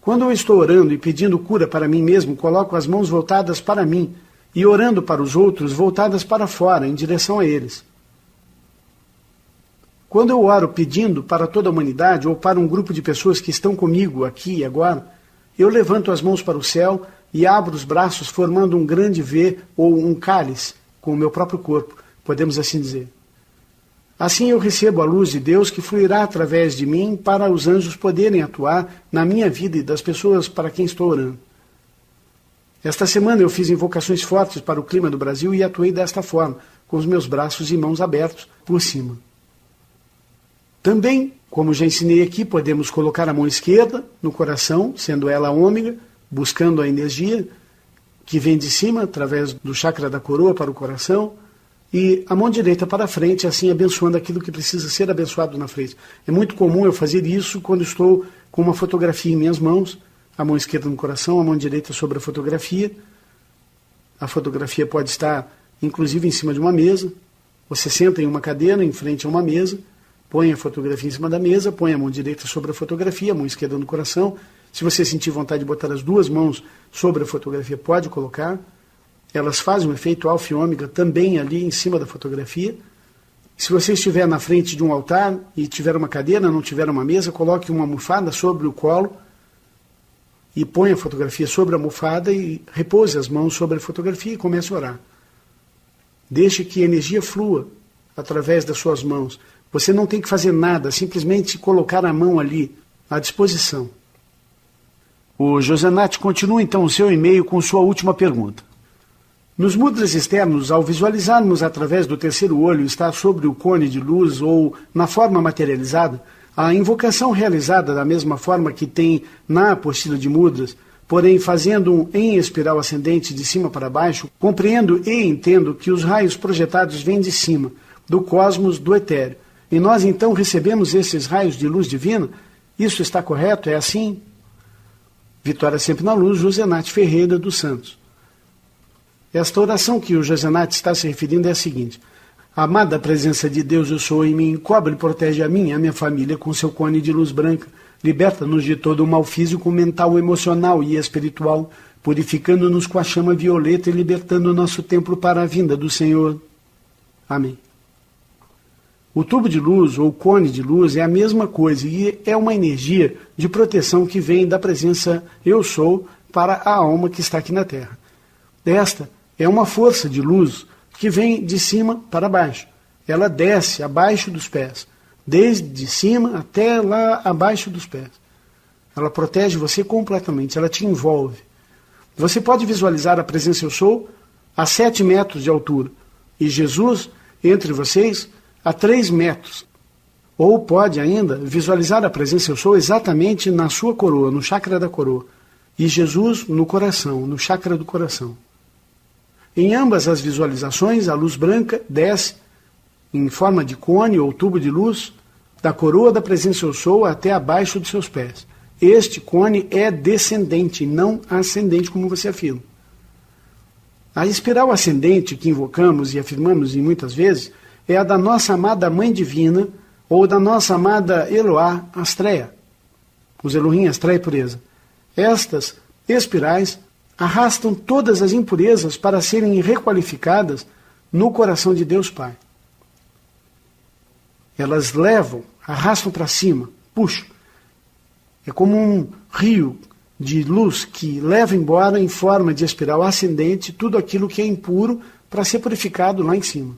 Quando eu estou orando e pedindo cura para mim mesmo, coloco as mãos voltadas para mim e orando para os outros, voltadas para fora, em direção a eles. Quando eu oro pedindo para toda a humanidade ou para um grupo de pessoas que estão comigo aqui e agora, eu levanto as mãos para o céu e abro os braços formando um grande V ou um cálice com o meu próprio corpo, podemos assim dizer. Assim eu recebo a luz de Deus que fluirá através de mim para os anjos poderem atuar na minha vida e das pessoas para quem estou orando. Esta semana eu fiz invocações fortes para o clima do Brasil e atuei desta forma, com os meus braços e mãos abertos por cima. Também, como já ensinei aqui, podemos colocar a mão esquerda no coração, sendo ela ômega, buscando a energia que vem de cima, através do chakra da coroa para o coração, e a mão direita para a frente, assim abençoando aquilo que precisa ser abençoado na frente. É muito comum eu fazer isso quando estou com uma fotografia em minhas mãos, a mão esquerda no coração, a mão direita sobre a fotografia. A fotografia pode estar, inclusive, em cima de uma mesa. Você senta em uma cadeira, em frente a uma mesa, põe a fotografia em cima da mesa, põe a mão direita sobre a fotografia, a mão esquerda no coração. Se você sentir vontade de botar as duas mãos sobre a fotografia, pode colocar. Elas fazem um efeito alfa e ômega também ali em cima da fotografia. Se você estiver na frente de um altar e tiver uma cadeira, não tiver uma mesa, coloque uma almofada sobre o colo e põe a fotografia sobre a almofada e repouse as mãos sobre a fotografia e comece a orar. Deixe que a energia flua através das suas mãos. Você não tem que fazer nada, simplesmente colocar a mão ali, à disposição. O Josenati continua então o seu e-mail com sua última pergunta. Nos mudras externos, ao visualizarmos através do terceiro olho estar sobre o cone de luz ou na forma materializada, a invocação realizada da mesma forma que tem na apostila de mudras, porém fazendo um em espiral ascendente de cima para baixo, compreendo e entendo que os raios projetados vêm de cima, do cosmos, do etéreo. E nós então recebemos esses raios de luz divina? Isso está correto? É assim? Vitória sempre na luz, Josenati Ferreira dos Santos. Esta oração que o Josenati está se referindo é a seguinte: amada presença de Deus, eu sou em mim, cobre e protege a mim e a minha família com seu cone de luz branca, liberta-nos de todo o mal físico, mental, emocional e espiritual, purificando-nos com a chama violeta e libertando o nosso templo para a vinda do Senhor. Amém. O tubo de luz ou cone de luz é a mesma coisa e é uma energia de proteção que vem da presença Eu Sou para a alma que está aqui na Terra. Esta é uma força de luz que vem de cima para baixo. Ela desce abaixo dos pés, desde cima até lá abaixo dos pés. Ela protege você completamente, ela te envolve. Você pode visualizar a presença Eu Sou a 7 metros de altura e Jesus entre vocês a 3 metros. Ou pode ainda visualizar a presença Eu Sou exatamente na sua coroa, no chakra da coroa. E Jesus no coração, no chakra do coração. Em ambas as visualizações, a luz branca desce em forma de cone ou tubo de luz da coroa da presença Eu Sou até abaixo dos seus pés. Este cone é descendente, não ascendente, como você afirma. A espiral ascendente que invocamos e afirmamos muitas vezes é a da nossa amada Mãe Divina ou da nossa amada Eloá Astreia, os Elohim Astreia e Pureza. Estas espirais arrastam todas as impurezas para serem requalificadas no coração de Deus Pai. Elas levam, arrastam para cima, puxam. É como um rio de luz que leva embora em forma de espiral ascendente tudo aquilo que é impuro para ser purificado lá em cima.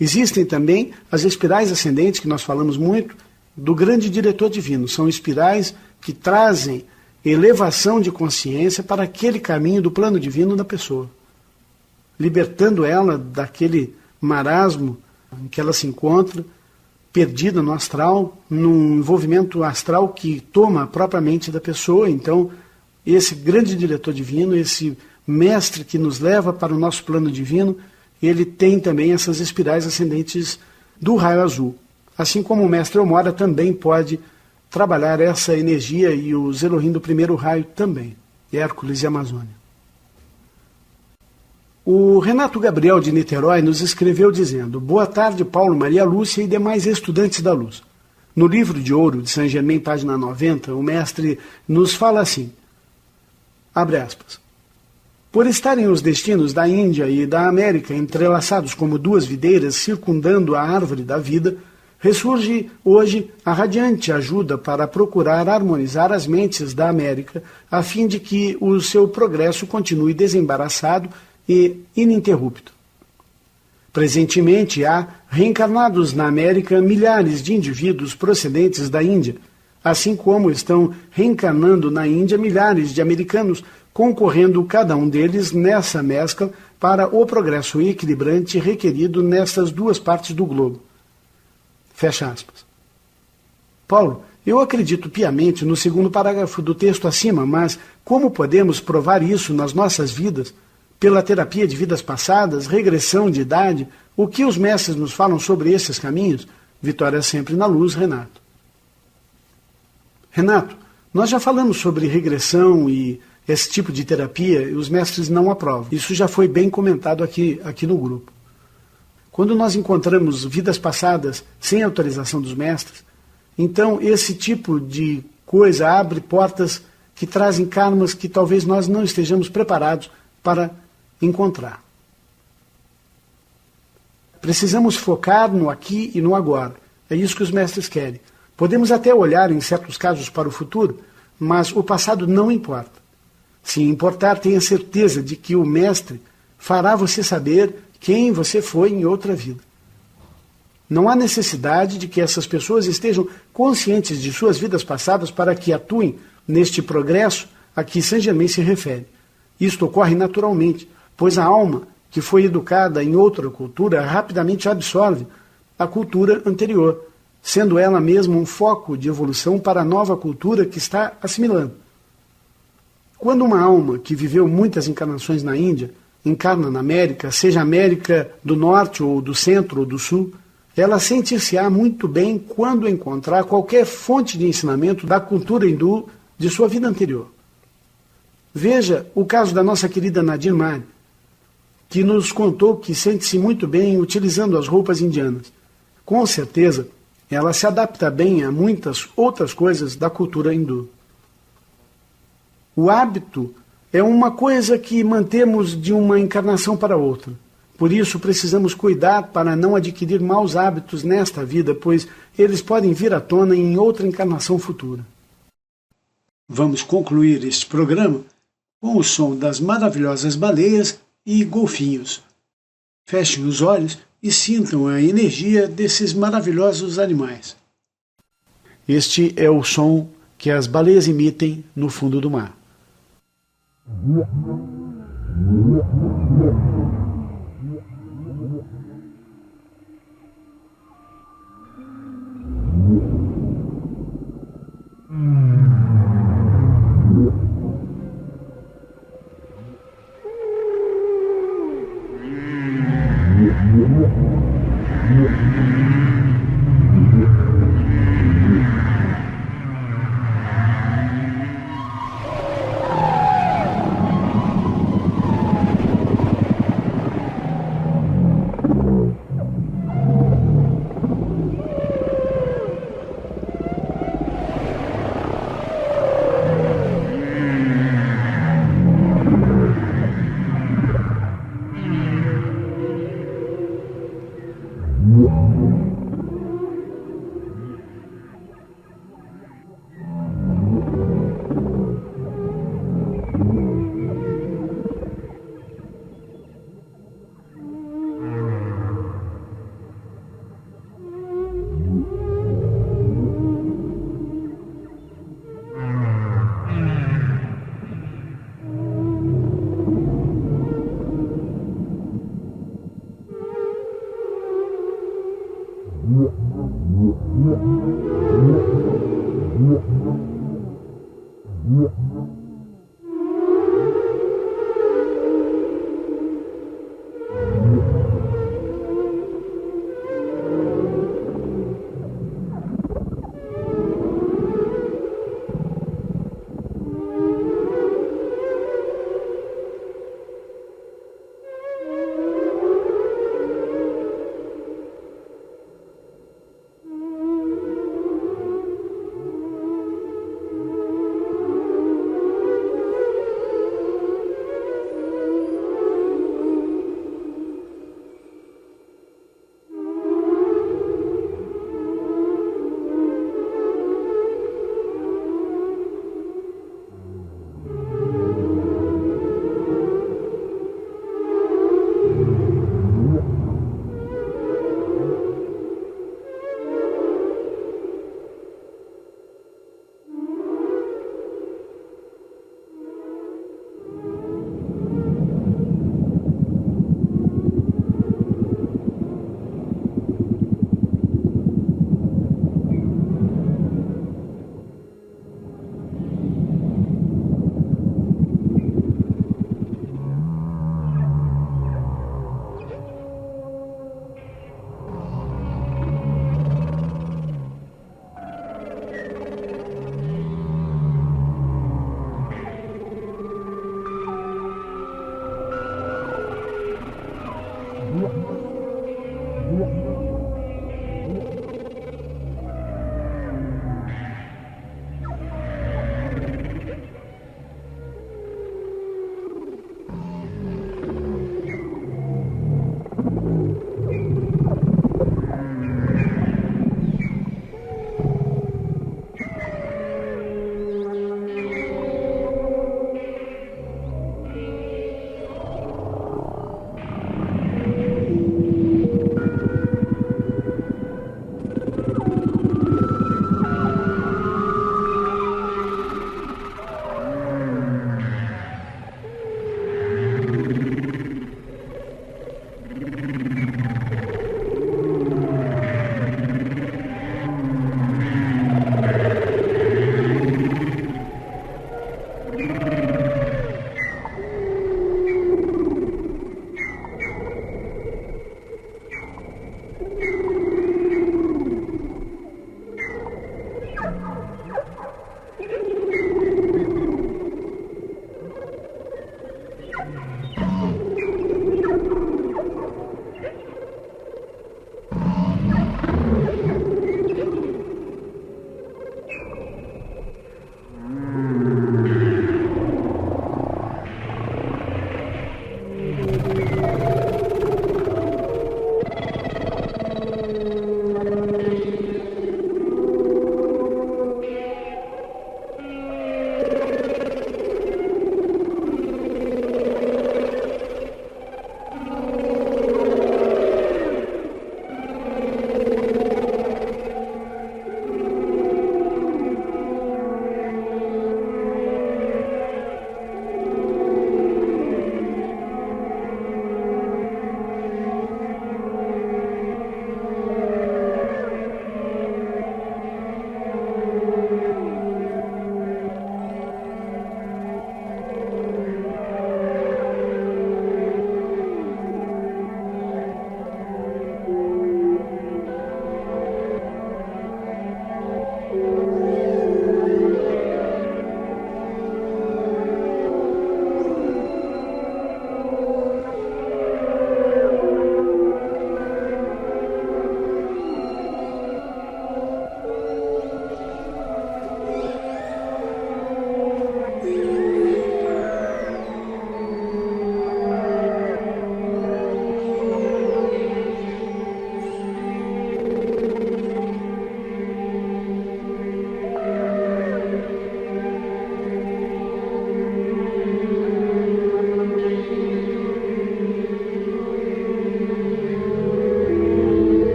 Existem também as espirais ascendentes, que nós falamos muito, do grande diretor divino. São espirais que trazem elevação de consciência para aquele caminho do plano divino da pessoa, libertando ela daquele marasmo em que ela se encontra, perdida no astral, num envolvimento astral que toma a própria mente da pessoa. Então, esse grande diretor divino, esse mestre que nos leva para o nosso plano divino, ele tem também essas espirais ascendentes do raio azul. Assim como o mestre Omora também pode trabalhar essa energia e os Elohim do primeiro raio também, Hércules e Amazônia. O Renato Gabriel de Niterói nos escreveu dizendo: boa tarde, Paulo, Maria Lúcia e demais estudantes da luz. No livro de ouro de Saint Germain, página 90, o mestre nos fala assim, abre aspas, por estarem os destinos da Índia e da América entrelaçados como duas videiras circundando a árvore da vida, ressurge hoje a radiante ajuda para procurar harmonizar as mentes da América, a fim de que o seu progresso continue desembaraçado e ininterrupto. Presentemente há reencarnados na América milhares de indivíduos procedentes da Índia, assim como estão reencarnando na Índia milhares de americanos, concorrendo cada um deles nessa mescla para o progresso equilibrante requerido nestas duas partes do globo. Fecha aspas. Paulo, eu acredito piamente no segundo parágrafo do texto acima, mas como podemos provar isso nas nossas vidas? Pela terapia de vidas passadas, regressão de idade, o que os mestres nos falam sobre esses caminhos? Vitória sempre na luz, Renato. Renato, nós já falamos sobre regressão e esse tipo de terapia, e os mestres não aprovam. Isso já foi bem comentado aqui no grupo. Quando nós encontramos vidas passadas sem autorização dos mestres, então esse tipo de coisa abre portas que trazem karmas que talvez nós não estejamos preparados para encontrar. Precisamos focar no aqui e no agora. É isso que os mestres querem. Podemos até olhar, em certos casos, para o futuro, mas o passado não importa. Se importar, tenha certeza de que o mestre fará você saber quem você foi em outra vida. Não há necessidade de que essas pessoas estejam conscientes de suas vidas passadas para que atuem neste progresso a que Saint Germain se refere. Isto ocorre naturalmente, pois a alma, que foi educada em outra cultura, rapidamente absorve a cultura anterior, sendo ela mesma um foco de evolução para a nova cultura que está assimilando. Quando uma alma que viveu muitas encarnações na Índia encarna na América, seja América do Norte ou do Centro ou do Sul, ela sentir-se-á muito bem quando encontrar qualquer fonte de ensinamento da cultura hindu de sua vida anterior. Veja o caso da nossa querida Nadir Mari, que nos contou que sente-se muito bem utilizando as roupas indianas. Com certeza, ela se adapta bem a muitas outras coisas da cultura hindu. O hábito É uma coisa que mantemos de uma encarnação para outra. Por isso, precisamos cuidar para não adquirir maus hábitos nesta vida, pois eles podem vir à tona em outra encarnação futura. Vamos concluir este programa com o som das maravilhosas baleias e golfinhos. Fechem os olhos e sintam a energia desses maravilhosos animais. Este é o som que as baleias emitem no fundo do mar.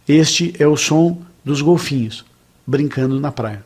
Este é o som dos golfinhos brincando na praia.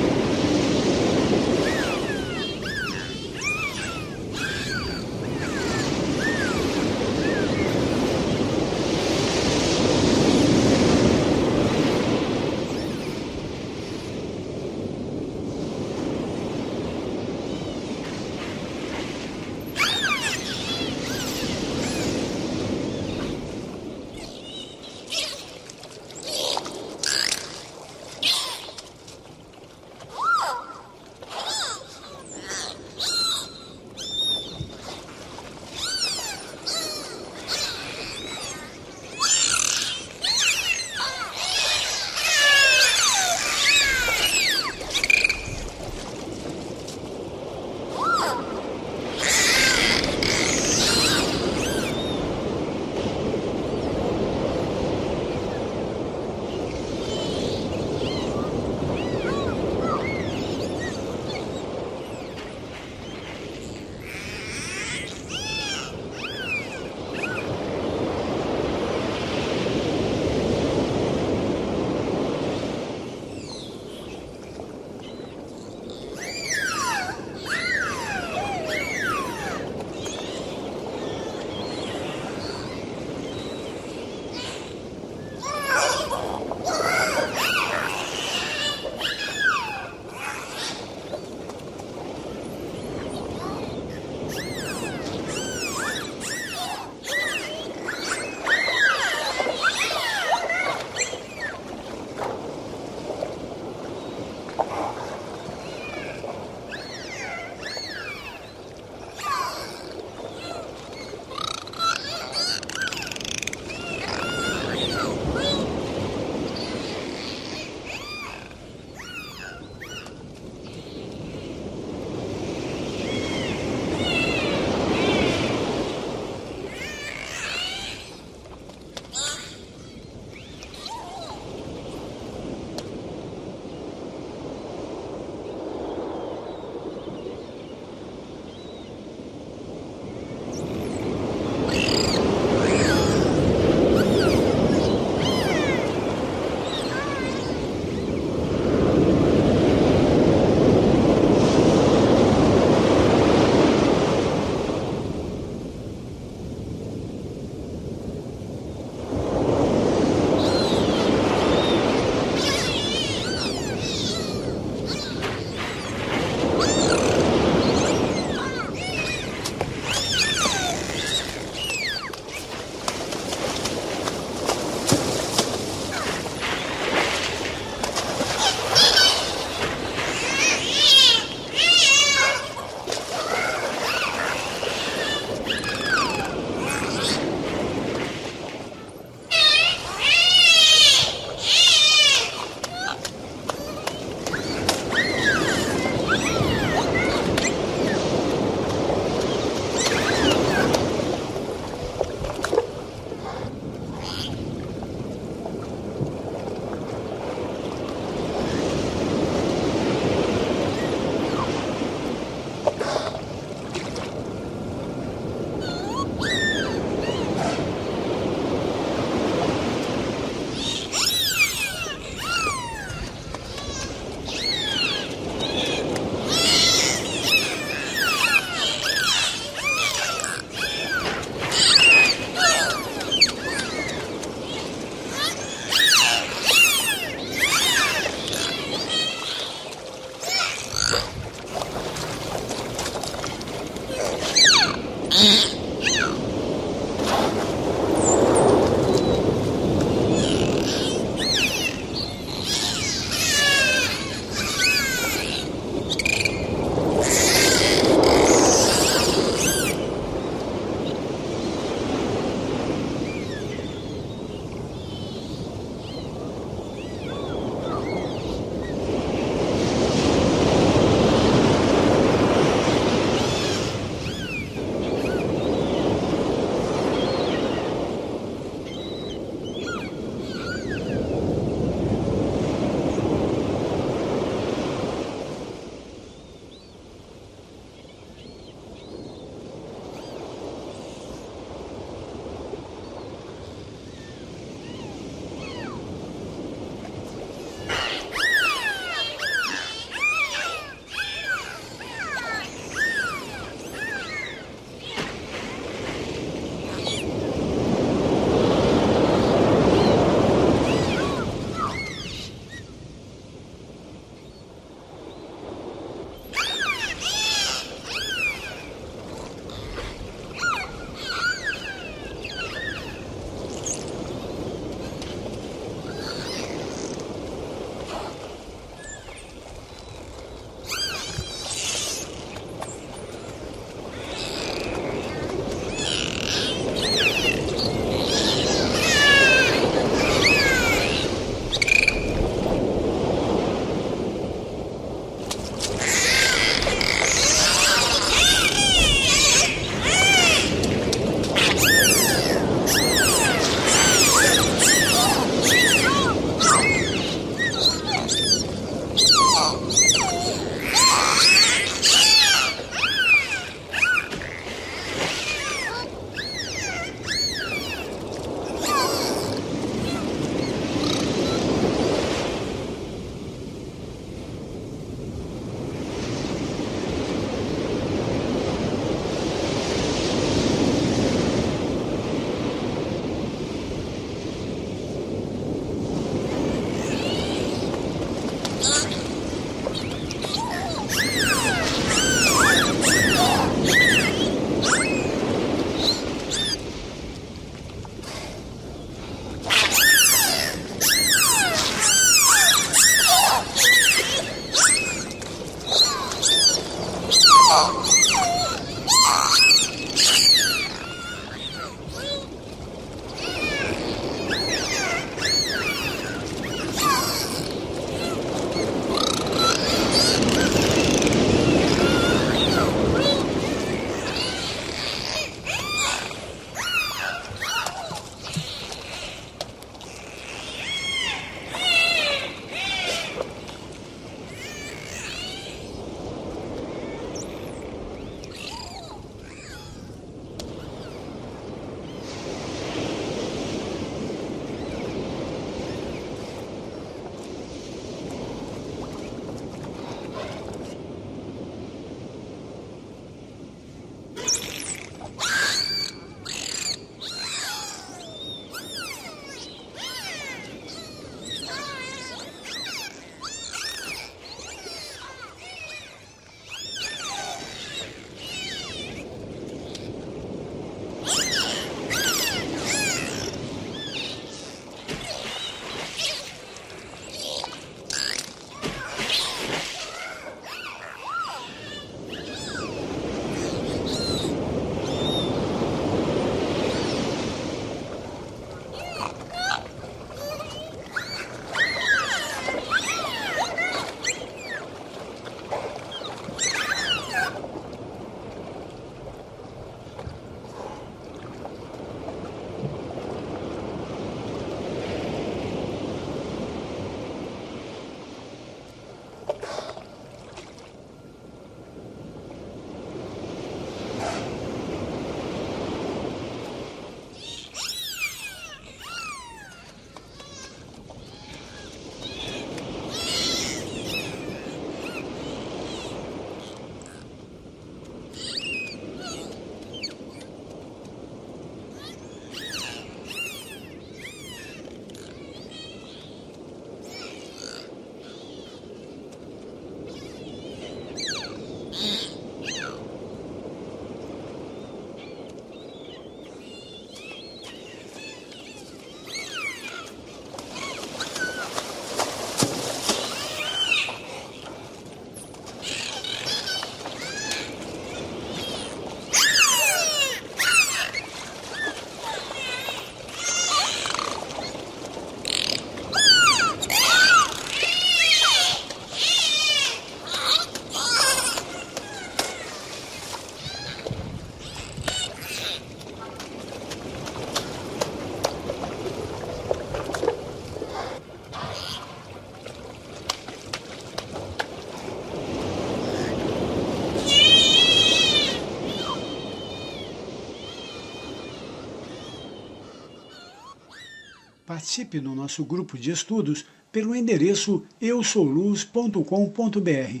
Participe do nosso grupo de estudos pelo endereço eusouluz.com.br.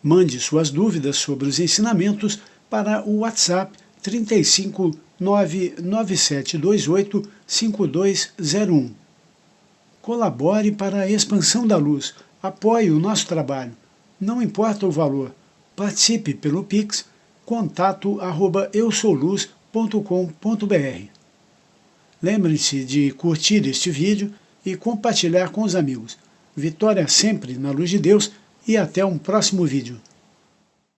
Mande suas dúvidas sobre os ensinamentos para o WhatsApp 35 99728 5201. Colabore para a expansão da luz. Apoie o nosso trabalho. Não importa o valor. Participe pelo Pix contato@eusouluz.com.br. Lembre-se de curtir este vídeo e compartilhar com os amigos. Vitória sempre na luz de Deus e até um próximo vídeo.